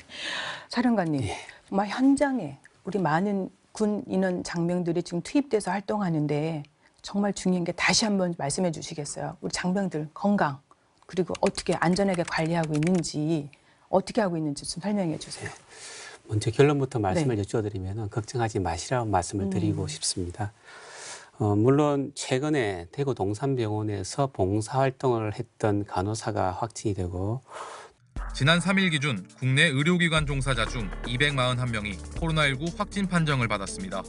사령관님, 정말 현장에 우리 많은 군 인원 장병들이 지금 투입돼서 활동하는데 정말 중요한 게 다시 한번 말씀해 주시겠어요? 우리 장병들 건강 그리고 어떻게 안전하게 관리하고 있는지 어떻게 하고 있는지 좀 설명해 주세요. 먼저 결론부터 말씀을 여쭈어드리면 걱정하지 마시라고 말씀을 드리고 싶습니다. 물론 최근에 대구 동산병원에서 봉사활동을 했던 간호사가 확진이 되고 지난 3일 기준 국내 의료기관 종사자 중 241명이 코로나19 확진 판정을 받았습니다.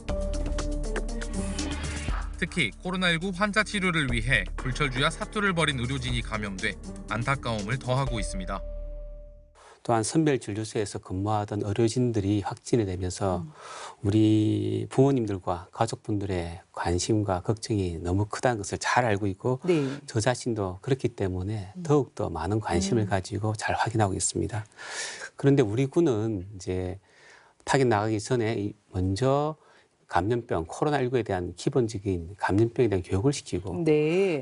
특히 코로나19 환자 치료를 위해 불철주야 사투를 벌인 의료진이 감염돼 안타까움을 더하고 있습니다. 또한 선별진료소에서 근무하던 의료진들이 확진이 되면서 우리 부모님들과 가족분들의 관심과 걱정이 너무 크다는 것을 잘 알고 있고 저 자신도 그렇기 때문에 더욱더 많은 관심을 가지고 잘 확인하고 있습니다. 그런데 우리 군은 이제 타격 나가기 전에 먼저 감염병, 코로나19에 대한 기본적인 감염병에 대한 교육을 시키고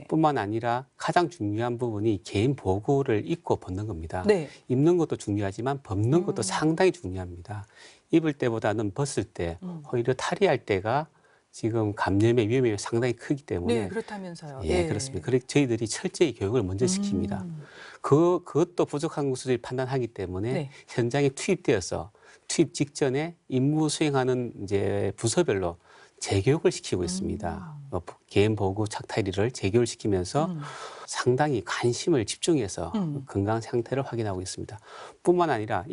뿐만 아니라 가장 중요한 부분이 개인 보호구를 입고 벗는 겁니다. 입는 것도 중요하지만 벗는 것도 상당히 중요합니다. 입을 때보다는 벗을 때 오히려 탈의할 때가 지금 감염의 위험이 상당히 크기 때문에 네, 그렇다면서요. 예, 그렇습니다. 그래서 저희들이 철저히 교육을 먼저 시킵니다. 그것도 부족한 것을 판단하기 때문에 네. 현장에 투입되어서 투입 직전에 임무 수행하는 이제 부서별로 재교육을 시키고 있습니다. 개인 보호 착탈일을 재교육을 시키면서 상당히 관심을 집중해서 건강 상태를 확인하고 있습니다. 뿐만 아니라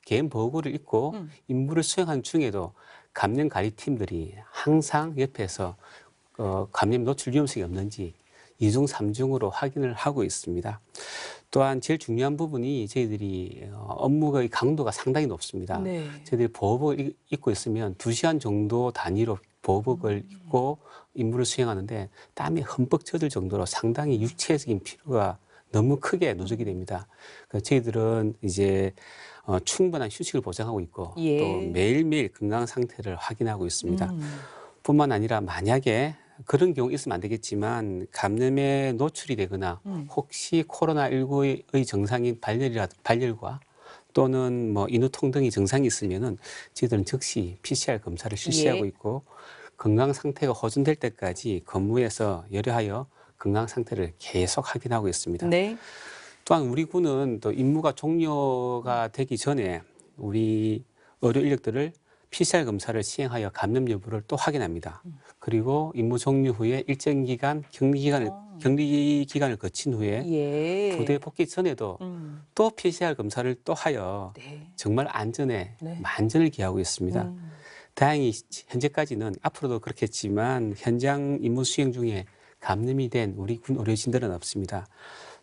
개인 보호구를 입고 임무를 수행하는 중에도 감염 관리 팀들이 항상 옆에서 감염 노출 위험성이 없는지 2중, 3중으로 확인을 하고 있습니다. 또한 제일 중요한 부분이 저희들이 업무의 강도가 상당히 높습니다. 네. 저희들이 보호복을 입고 있으면 2시간 정도 단위로 보호복을 입고 임무를 수행하는데 땀이 흠뻑 젖을 정도로 상당히 육체적인 피로가 너무 크게 누적이 됩니다. 그러니까 저희들은 이제 충분한 휴식을 보장하고 있고 예. 또 매일매일 건강 상태를 확인하고 있습니다. 뿐만 아니라 만약에 그런 경우 있으면 안 되겠지만 감염에 노출이 되거나 혹시 코로나19의 정상인 발열과 또는 뭐 인후통 등의 증상이 있으면은 저희들은 즉시 PCR 검사를 실시하고 예. 있고 건강 상태가 호전될 때까지 근무에서 열여하여 건강 상태를 계속 확인하고 있습니다. 네. 또한 우리 군은 또 임무가 종료가 되기 전에 우리 의료 인력들을 PCR 검사를 시행하여 감염 여부를 또 확인합니다. 그리고 임무 종료 후에 일정 기간 격리 기간을 거친 후에 예. 부대 복귀 전에도 또 PCR 검사를 또 하여 네. 정말 안전에 네. 만전을 기하고 있습니다. 다행히 현재까지는 앞으로도 그렇겠지만 현장 임무 수행 중에 감염이 된 우리 군 의료진들은 없습니다.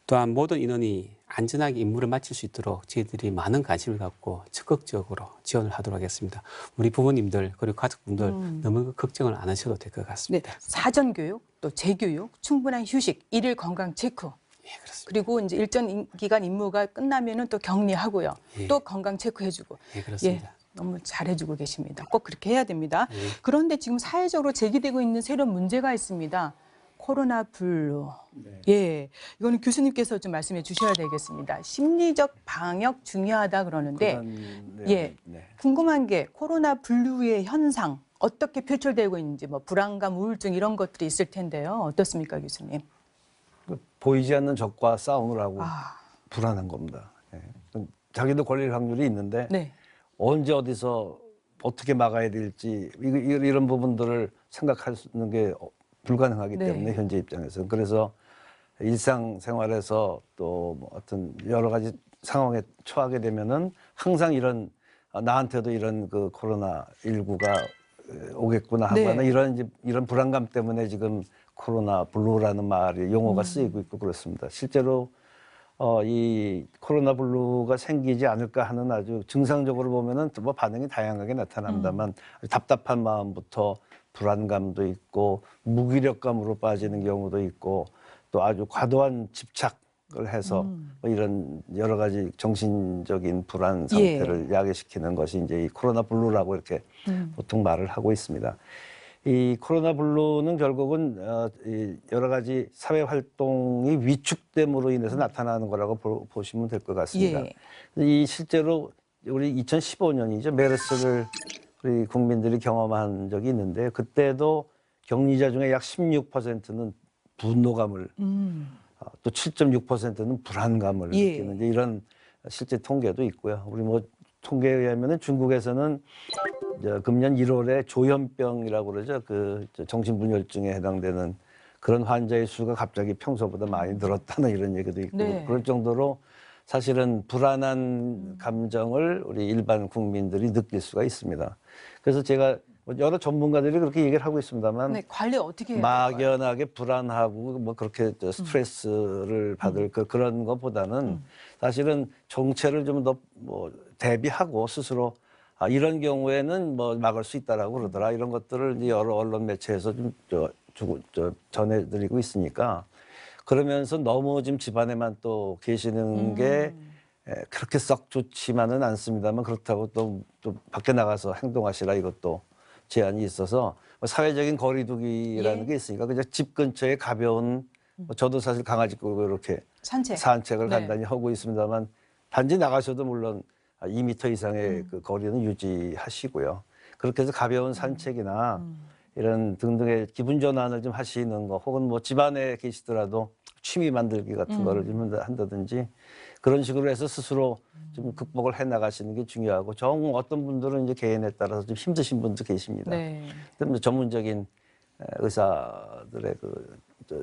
또한 모든 인원이 안전하게 임무를 마칠 수 있도록 저희들이 많은 관심을 갖고 적극적으로 지원을 하도록 하겠습니다. 우리 부모님들 그리고 가족분들 너무 걱정을 안 하셔도 될 것 네. 같습니다. 사전 교육, 또 재교육, 충분한 휴식, 일일 건강 체크. 예, 그렇습니다. 그리고 이제 일정 기간 임무가 끝나면은 또 격리하고요. 예. 또 건강 체크해주고. 예, 그렇습니다. 너무 잘해주고 계십니다. 꼭 그렇게 해야 됩니다. 예. 그런데 지금 사회적으로 제기되고 있는 새로운 문제가 있습니다. 코로나 블루. 네. 예, 이거는 교수님께서 좀 말씀해 주셔야 되겠습니다. 심리적 방역 중요하다 그러는데, 예, 네. 궁금한 게 코로나 블루의 현상 어떻게 표출되고 있는지, 뭐 불안감, 우울증 이런 것들이 있을 텐데요. 어떻습니까, 교수님? 보이지 않는 적과 싸움을 하고 아, 불안한 겁니다. 예. 자기도 걸릴 확률이 있는데 네, 언제 어디서 어떻게 막아야 될지 이런 부분들을 생각하는 게 불가능하기 네. 때문에 현재 입장에서 그래서 일상생활에서 또 뭐 어떤 여러 가지 상황에 처하게 되면은 항상 이런 나한테도 이런 그 코로나 19가 오겠구나 하거나 네. 이런 불안감 때문에 지금 코로나 블루라는 말이 용어가 쓰이고 있고 그렇습니다. 실제로 이 코로나 블루가 생기지 않을까 하는 아주 증상적으로 보면은 뭐 반응이 다양하게 나타납니다만 답답한 마음부터 불안감도 있고 무기력감으로 빠지는 경우도 있고 또 아주 과도한 집착을 해서 뭐 이런 여러 가지 정신적인 불안 상태를 야기시키는 것이 이제 이 코로나 블루라고 이렇게 보통 말을 하고 있습니다. 이 코로나 블루는 결국은 이 여러 가지 사회 활동이 위축됨으로 인해서 나타나는 거라고 보시면 될 것 같습니다. 예. 이 실제로 우리 2015년이죠. 메르스를 우리 국민들이 경험한 적이 있는데 그때도 격리자 중에 약 16%는 분노감을 또 7.6%는 불안감을 예. 느끼는 이제 이런 실제 통계도 있고요. 우리 뭐 통계에 의하면은 중국에서는 금년 1월에 조현병이라고 그러죠. 그 정신분열증에 해당되는 그런 환자의 수가 갑자기 평소보다 많이 늘었다는 이런 얘기도 있고 네. 그럴 정도로 사실은 불안한 감정을 우리 일반 국민들이 느낄 수가 있습니다. 그래서 제가 여러 전문가들이 그렇게 얘기를 하고 있습니다만 네, 관리 어떻게 해야 될까요? 막연하게 불안하고 뭐 그렇게 스트레스를 받을 그런 것보다는 사실은 정체를 좀 더 뭐 대비하고 스스로 이런 경우에는 뭐 막을 수 있다라고 그러더라 이런 것들을 이제 여러 언론 매체에서 좀 전해드리고 있으니까 그러면서 너무 지금 집안에만 또 계시는 게 그렇게 썩 좋지만은 않습니다만 그렇다고 또 밖에 나가서 행동하시라 이것도 제한이 있어서 사회적인 거리두기라는 예. 게 있으니까 그냥 집 근처에 가벼운 저도 사실 강아지 끌고 이렇게 산책을 네. 간단히 하고 있습니다만 단지 나가셔도 물론 2m 이상의 그 거리는 유지하시고요. 그렇게 해서 가벼운 산책이나 이런 등등의 기분 전환을 좀 하시는 거, 혹은 뭐 집안에 계시더라도 취미 만들기 같은 거를 좀 한다든지 그런 식으로 해서 스스로 좀 극복을 해 나가시는 게 중요하고, 어떤 분들은 이제 개인에 따라서 좀 힘드신 분도 계십니다. 네. 그럼 전문적인 의사들의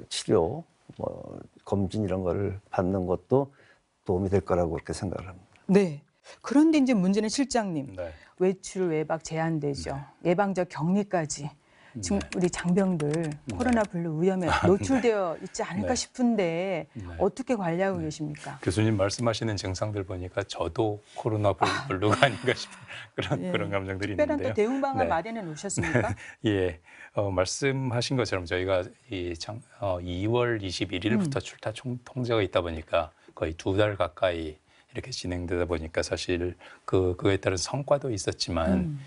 치료, 뭐 검진 이런 거를 받는 것도 도움이 될 거라고 그렇게 생각을 합니다. 네. 그런데 이제 문제는 실장님, 네. 외출 외박 제한되죠. 예방적 격리까지. 지금 네. 우리 장병들 코로나 블루 위험에 노출되어 있지 않을까 네. 싶은데 네. 어떻게 관리하고 계십니까? 교수님 말씀하시는 증상들 보니까 저도 코로나 블루가 아닌가 싶은 그런 감정들이 특별한 있는데요. 또 대응 방안 네. 마련해 놓으셨습니까? 예, 말씀하신 것처럼 저희가 2월 21일부터 출타 통제가 있다 보니까 거의 2달 가까이 이렇게 진행되다 보니까 사실 그거에 따른 성과도 있었지만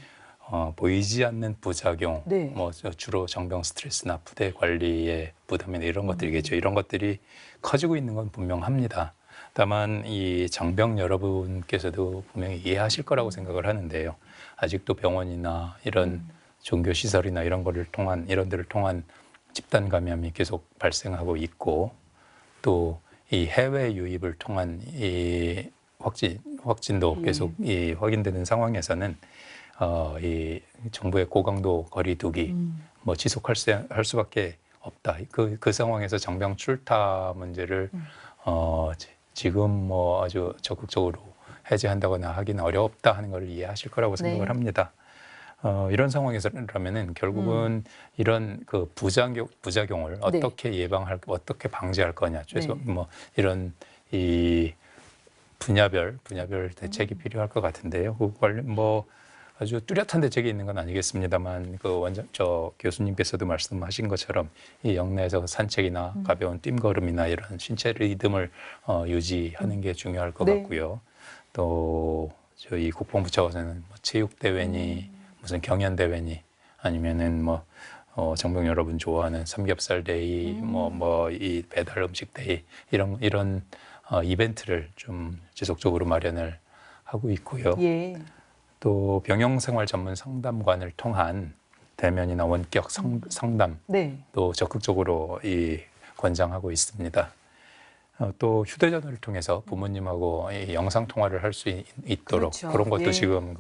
보이지 않는 부작용, 네. 뭐 주로 정병 스트레스나 부대 관리의 부담이나 이런 것들이겠죠. 이런 것들이 커지고 있는 건 분명합니다. 다만 이 장병 여러분께서도 분명히 이해하실 거라고 생각을 하는데요. 아직도 병원이나 이런 종교 시설이나 이런 데를 통한 집단 감염이 계속 발생하고 있고, 또 이 해외 유입을 통한 이 확진도 계속 확인되는 상황에서는 이 정부의 고강도 거리두기 뭐 지속할 수밖에 없다. 그 상황에서 장병 출타 문제를 지금 뭐 아주 적극적으로 해제한다거나 하기는 어렵다 하는 걸 이해하실 거라고 생각을 합니다. 이런 상황에서라면은 결국은 이런 그 부작용을 어떻게 어떻게 방지할 거냐. 최소 뭐 이런 이 분야별 대책이 필요할 것 같은데요. 그 관련 뭐 아주 뚜렷한 대책이 있는 건 아니겠습니다만 저 교수님께서도 말씀하신 것처럼 이 영내에서 산책이나 가벼운 뜀걸음이나 이런 신체 리듬을 유지하는 게 중요할 것 같고요. 또 저희 국방부 차원에서는 뭐 체육 대회니 무슨 경연 대회니 아니면은 뭐 장병 여러분 좋아하는 삼겹살 데이 뭐 이 배달 음식 데이 이런 이벤트를 좀 지속적으로 마련을 하고 있고요. 예. 또 병영생활 전문 상담관을 통한 대면이나 원격 상담도 네. 적극적으로 권장하고 있습니다. 또 휴대전화를 통해서 부모님하고 영상 통화를 할 수 있도록 그렇죠. 그런 것도 예. 지금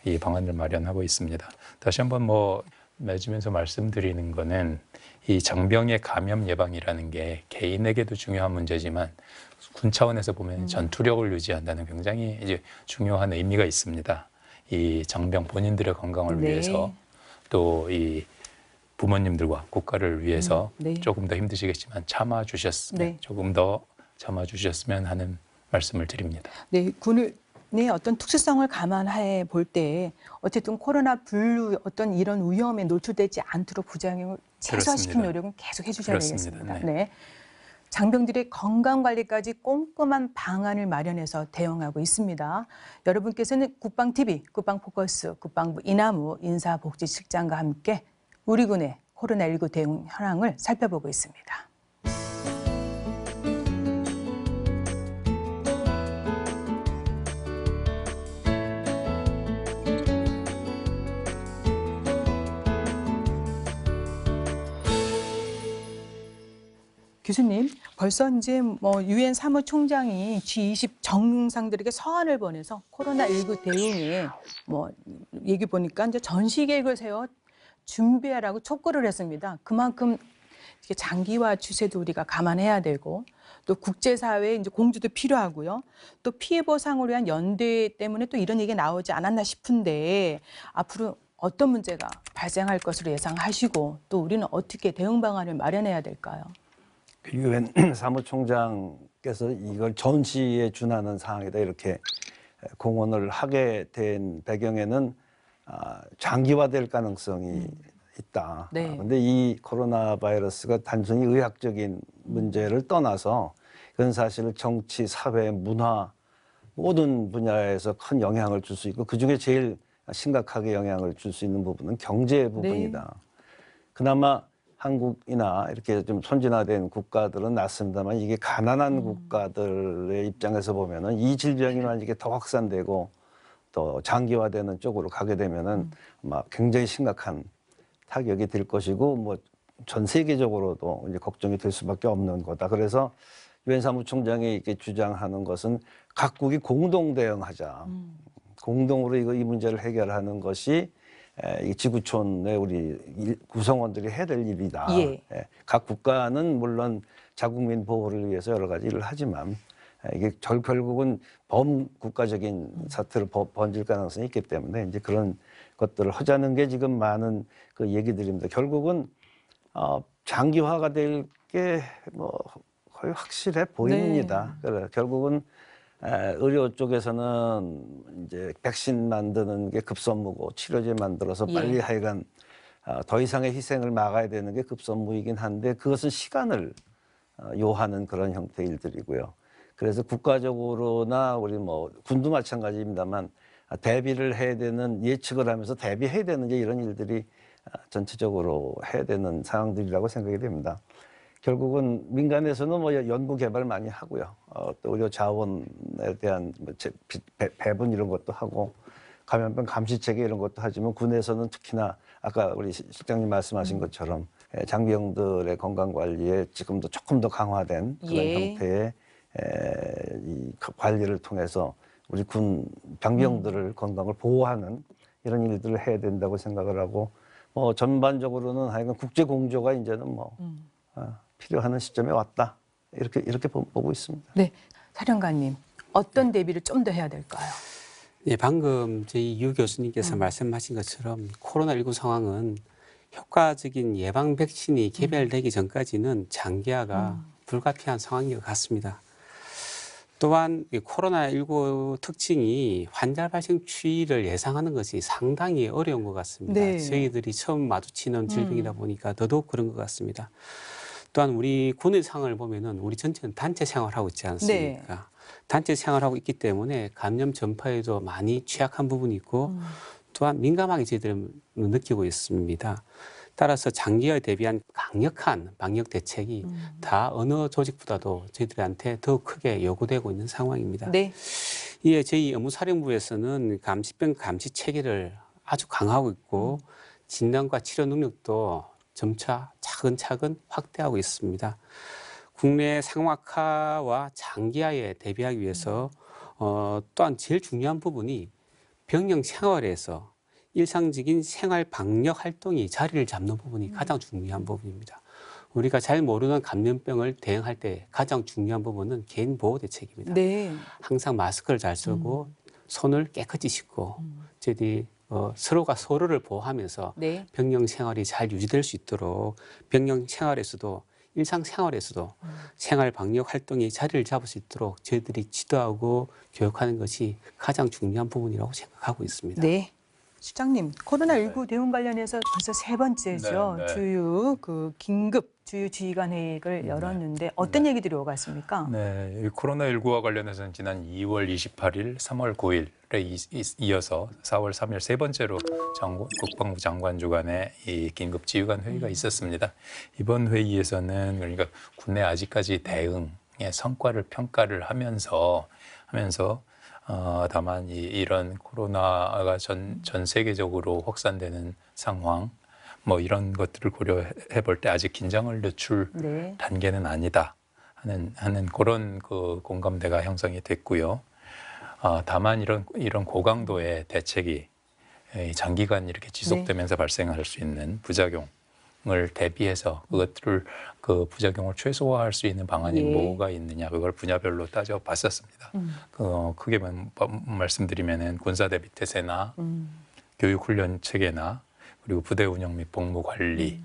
이 방안을 마련하고 있습니다. 다시 한번 맺으면서 말씀드리는 거는 이 장병의 감염 예방이라는 게 개인에게도 중요한 문제지만 군 차원에서 보면 전투력을 유지한다는 굉장히 이제 중요한 의미가 있습니다. 이 장병 본인들의 건강을 위해서 또 이 부모님들과 국가를 위해서 조금 더 힘드시겠지만 조금 더 참아주셨으면 하는 말씀을 드립니다. 네, 군의 어떤 특수성을 감안해 볼 때 어쨌든 코로나 블루 어떤 이런 위험에 노출되지 않도록 부작용을 최소화시키는 노력은 계속 해주셔야 되겠습니다. 네. 장병들의 건강 관리까지 꼼꼼한 방안을 마련해서 대응하고 있습니다. 여러분께서는 국방TV, 국방포커스, 국방부 이남우 인사복지실장과 함께 우리 군의 코로나19 대응 현황을 살펴보고 있습니다. 교수님, 벌써 이제 유엔 사무총장이 G20 정상들에게 서한을 보내서 코로나19 대응에 얘기 보니까 이제 전시 계획을 세워 준비하라고 촉구를 했습니다. 그만큼 장기화 추세도 우리가 감안해야 되고 또 국제사회의 이제 공조도 필요하고요. 또 피해 보상을 위한 연대 때문에 또 이런 얘기가 나오지 않았나 싶은데 앞으로 어떤 문제가 발생할 것으로 예상하시고 또 우리는 어떻게 대응 방안을 마련해야 될까요? 유엔 사무총장께서 이걸 전시에 준하는 사항이다 이렇게 공언을 하게 된 배경에는 장기화될 가능성이 있다. 그런데 이 코로나 바이러스가 단순히 의학적인 문제를 떠나서 그건 사실 정치, 사회, 문화 모든 분야에서 큰 영향을 줄 수 있고 그중에 제일 심각하게 영향을 줄 수 있는 부분은 경제 부분이다. 그나마 한국이나 이렇게 좀 선진화된 국가들은 낫습니다만 이게 가난한 국가들의 입장에서 보면은 이 질병이 만약에 더 확산되고 또 장기화되는 쪽으로 가게 되면은 아마 굉장히 심각한 타격이 될 것이고 뭐 전 세계적으로도 이제 걱정이 될 수밖에 없는 거다. 그래서 유엔 사무총장이 이렇게 주장하는 것은 각국이 공동 대응하자. 공동으로 이 문제를 해결하는 것이 이 지구촌의 우리 구성원들이 해야 될 일이다. 예. 각 국가는 물론 자국민 보호를 위해서 여러 가지 일을 하지만 이게 결국은 범국가적인 사태로 번질 가능성이 있기 때문에 이제 그런 것들을 하자는 게 지금 많은 그 얘기들입니다. 결국은 장기화가 될 게 뭐 거의 확실해 보입니다. 네. 그래 결국은 의료 쪽에서는 이제 백신 만드는 게 급선무고 치료제 만들어서 빨리 하여간 더 이상의 희생을 막아야 되는 게 급선무이긴 한데 그것은 시간을 요하는 그런 형태의 일들이고요. 그래서 국가적으로나 우리 뭐 군도 마찬가지입니다만 대비를 해야 되는 예측을 하면서 대비해야 되는 이제 이런 일들이 전체적으로 해야 되는 상황들이라고 생각이 됩니다. 결국은 민간에서는 뭐 연구 개발 많이 하고요. 또 의료 자원에 대한 뭐 배분 이런 것도 하고 감염병 감시 체계 이런 것도 하지만 군에서는 특히나 아까 우리 실장님 말씀하신 것처럼 장병들의 건강 관리에 지금도 조금 더 강화된 그런 형태의 이 관리를 통해서 우리 군 병병들을 건강을 보호하는 이런 일들을 해야 된다고 생각을 하고 뭐 전반적으로는 하여간 국제 공조가 이제는 뭐 필요한 시점에 왔다 이렇게 보고 있습니다. 네, 사령관님 어떤 대비를 좀 더 해야 될까요? 네, 방금 저희 유 교수님께서 말씀하신 것처럼 코로나19 상황은 효과적인 예방 백신이 개발되기 전까지는 장기화가 불가피한 상황인 것 같습니다. 또한 이 코로나19 특징이 환자 발생 추이를 예상하는 것이 상당히 어려운 것 같습니다. 네. 저희들이 처음 마주치는 질병이다 보니까 더더욱 그런 것 같습니다. 또한 우리 군의 상황을 보면은 우리 전체는 단체 생활하고 있지 않습니까? 네. 단체 생활하고 있기 때문에 감염 전파에도 많이 취약한 부분이 있고 또한 민감하게 저희들은 느끼고 있습니다. 따라서 장기화에 대비한 강력한 방역 대책이 다 어느 조직보다도 저희들한테 더 크게 요구되고 있는 상황입니다. 네. 이에 저희 업무사령부에서는 감시병 감시 체계를 아주 강화하고 있고 진단과 치료 능력도 점차 차근차근 확대하고 있습니다. 국내 상황악화와 장기화에 대비하기 위해서 또한 제일 중요한 부분이 병영 생활에서 일상적인 생활 방역 활동이 자리를 잡는 부분이 가장 중요한 부분입니다. 우리가 잘 모르는 감염병을 대응할 때 가장 중요한 부분은 개인 보호 대책입니다. 네. 항상 마스크를 잘 쓰고 손을 깨끗이 씻고 저희들이 서로가 서로를 보호하면서 네. 병영 생활이 잘 유지될 수 있도록 병영 생활에서도 일상생활에서도 생활 방역 활동이 자리를 잡을 수 있도록 저희들이 지도하고 교육하는 것이 가장 중요한 부분이라고 생각하고 있습니다. 네. 실장님, 코로나19 대응 관련해서 벌써 세 번째죠. 네, 네. 주요 긴급 주요 지휘관 회의를 열었는데 어떤 얘기들이 오갔습니까? 네, 이 코로나19와 관련해서는 지난 2월 28일, 3월 9일에 이어서 4월 3일 세 번째로 국방부 장관 주관의 이 긴급 지휘관 회의가 있었습니다. 이번 회의에서는 그러니까 국내 아직까지 대응의 성과를 평가를 하면서 다만 이런 코로나가 전 세계적으로 확산되는 상황, 뭐 이런 것들을 고려해 볼 때 아직 긴장을 늦출 단계는 아니다 하는 그런 그 공감대가 형성이 됐고요. 다만 이런 고강도의 대책이 장기간 이렇게 지속되면서 발생할 수 있는 부작용을 대비해서 그것들을 그 부작용을 최소화할 수 있는 방안이 뭐가 있느냐 그걸 분야별로 따져봤었습니다. 크게 말씀드리면은 군사대비 태세나 교육훈련 체계나 그리고 부대 운영 및 복무 관리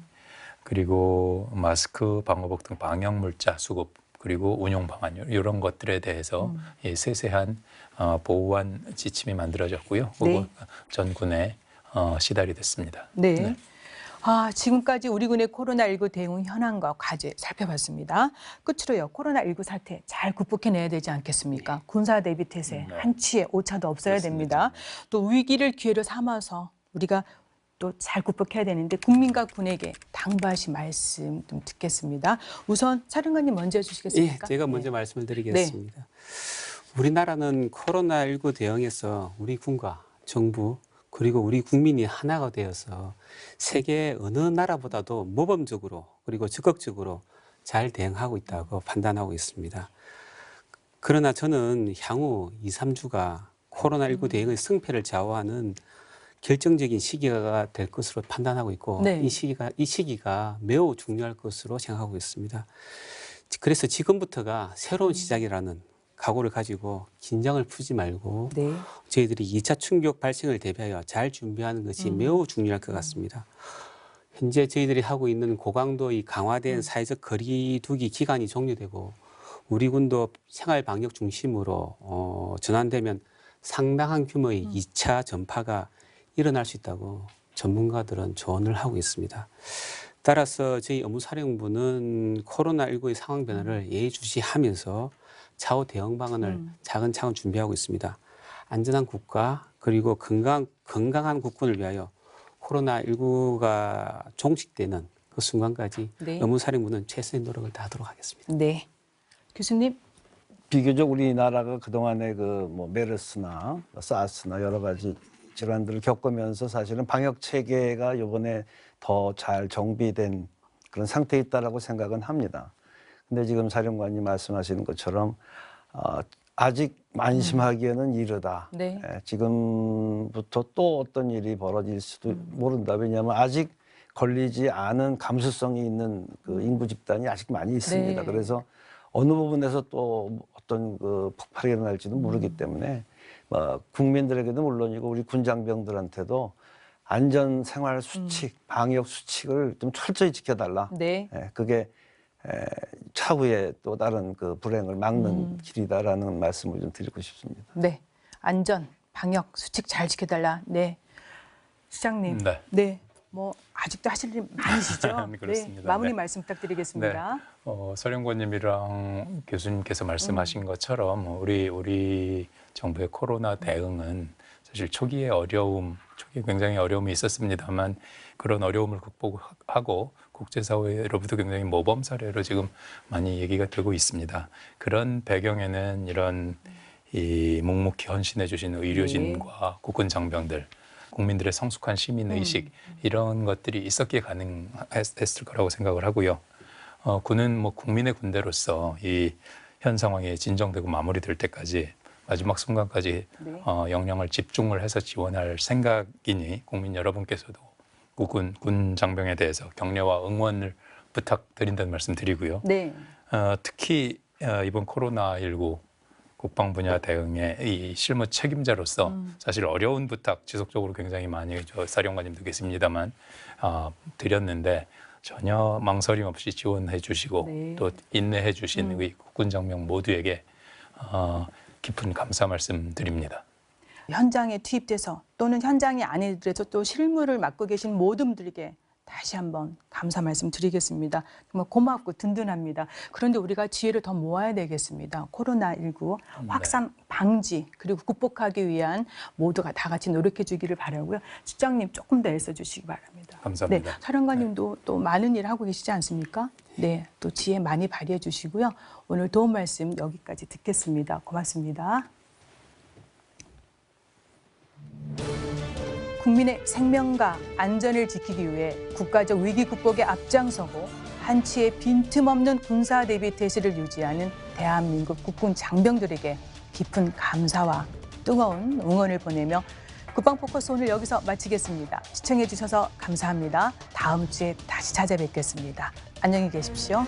그리고 마스크, 방호복 등 방역 물자 수급 그리고 운용 방안 이런 것들에 대해서 세세한 보완 지침이 만들어졌고요. 그거 전 군에 시달이 됐습니다. 네. 지금까지 우리 군의 코로나19 대응 현황과 과제 살펴봤습니다. 끝으로요. 코로나19 사태 잘 극복해내야 되지 않겠습니까? 군사 대비 태세 한치의 오차도 없어야 됩니다. 또 위기를 기회로 삼아서 우리가 또 잘 극복해야 되는데 국민과 군에게 당부하신 말씀 좀 듣겠습니다. 우선 사령관님 먼저 해주시겠습니까? 예, 제가 먼저 말씀을 드리겠습니다. 우리나라는 코로나19 대응에서 우리 군과 정부, 그리고 우리 국민이 하나가 되어서 세계 어느 나라보다도 모범적으로 그리고 적극적으로 잘 대응하고 있다고 판단하고 있습니다. 그러나 저는 향후 2, 3주가 코로나19 대응의 승패를 좌우하는 결정적인 시기가 될 것으로 판단하고 있고 네. 이 시기가 매우 중요할 것으로 생각하고 있습니다. 그래서 지금부터가 새로운 시작이라는 각오를 가지고 긴장을 풀지 말고 네. 저희들이 2차 충격 발생을 대비하여 잘 준비하는 것이 매우 중요할 것 같습니다. 현재 저희들이 하고 있는 고강도의 강화된 사회적 거리두기 기간이 종료되고 우리 군도 생활 방역 중심으로 전환되면 상당한 규모의 2차 전파가 일어날 수 있다고 전문가들은 조언을 하고 있습니다. 따라서 저희 업무사령부는 코로나19의 상황 변화를 예의주시하면서 차후 대응 방안을 차근차근 준비하고 있습니다. 안전한 국가 그리고 건강한 국군을 위하여 코로나19가 종식되는 그 순간까지 네. 업무사령부는 최선의 노력을 다하도록 하겠습니다. 네. 교수님. 비교적 우리나라가 그동안에 메르스나 사스나 여러 가지 질환들을 겪으면서 사실은 방역 체계가 이번에 더 잘 정비된 그런 상태에 있다라고 생각은 합니다. 근데 지금 사령관님 말씀하시는 것처럼 아직 안심하기에는 이르다. 네. 지금부터 또 어떤 일이 벌어질 수도 모른다. 왜냐하면 아직 걸리지 않은 감수성이 있는 그 인구 집단이 아직 많이 있습니다. 네. 그래서 어느 부분에서 또 어떤 그 폭발이 일어날지도 모르기 때문에 국민들에게도 물론이고 우리 군장병들한테도 안전 생활 수칙, 방역 수칙을 좀 철저히 지켜달라. 네. 그게 차후에 또 다른 그 불행을 막는 길이다라는 말씀을 좀 드리고 싶습니다. 네. 안전, 방역, 수칙 잘 지켜달라. 네. 시장님. 네. 네. 아직도 하실 일 많으시죠? 그렇습니다. 네. 마무리 네. 말씀 부탁드리겠습니다. 사령관님이랑 교수님께서 말씀하신 것처럼 우리 정부의 코로나 대응은 사실 초기에 굉장히 어려움이 있었습니다만 그런 어려움을 극복하고 국제사회로부터 굉장히 모범 사례로 지금 많이 얘기가 되고 있습니다. 그런 배경에는 이런 이 묵묵히 헌신해 주신 의료진과 국군 장병들, 국민들의 성숙한 시민의식 이런 것들이 있었기에 가능했을 거라고 생각을 하고요. 군은 국민의 군대로서 이 현 상황이 진정되고 마무리될 때까지 마지막 순간까지 네. 역량을 집중을 해서 지원할 생각이니 국민 여러분께서도 군 장병에 대해서 격려와 응원을 부탁드린다는 말씀 드리고요. 네. 특히 이번 코로나19 국방 분야 대응의 이 실무 책임자로서 사실 어려운 부탁 지속적으로 굉장히 많이 사령관님도 계십니다만 드렸는데 전혀 망설임 없이 지원해 주시고 네. 또 인내해 주신 우리 국군 장병 모두에게 깊은 감사 말씀드립니다. 현장에 투입돼서 또는 현장이 아니더라도 또 실무를 맡고 계신 모든 분들에게 다시 한번 감사 말씀 드리겠습니다. 정말 고맙고 든든합니다. 그런데 우리가 지혜를 더 모아야 되겠습니다. 코로나19 확산 방지 그리고 극복하기 위한 모두가 다 같이 노력해 주기를 바라고요. 실장님 조금 더 애써 주시기 바랍니다. 감사합니다. 네, 사령관님도 또 많은 일을 하고 계시지 않습니까? 네, 또 지혜 많이 발휘해 주시고요. 오늘 도움 말씀 여기까지 듣겠습니다. 고맙습니다. 국민의 생명과 안전을 지키기 위해 국가적 위기 극복에 앞장서고 한치의 빈틈없는 군사 대비 태세를 유지하는 대한민국 국군 장병들에게 깊은 감사와 뜨거운 응원을 보내며 국방 포커스 오늘 여기서 마치겠습니다. 시청해 주셔서 감사합니다. 다음 주에 다시 찾아뵙겠습니다. 안녕히 계십시오.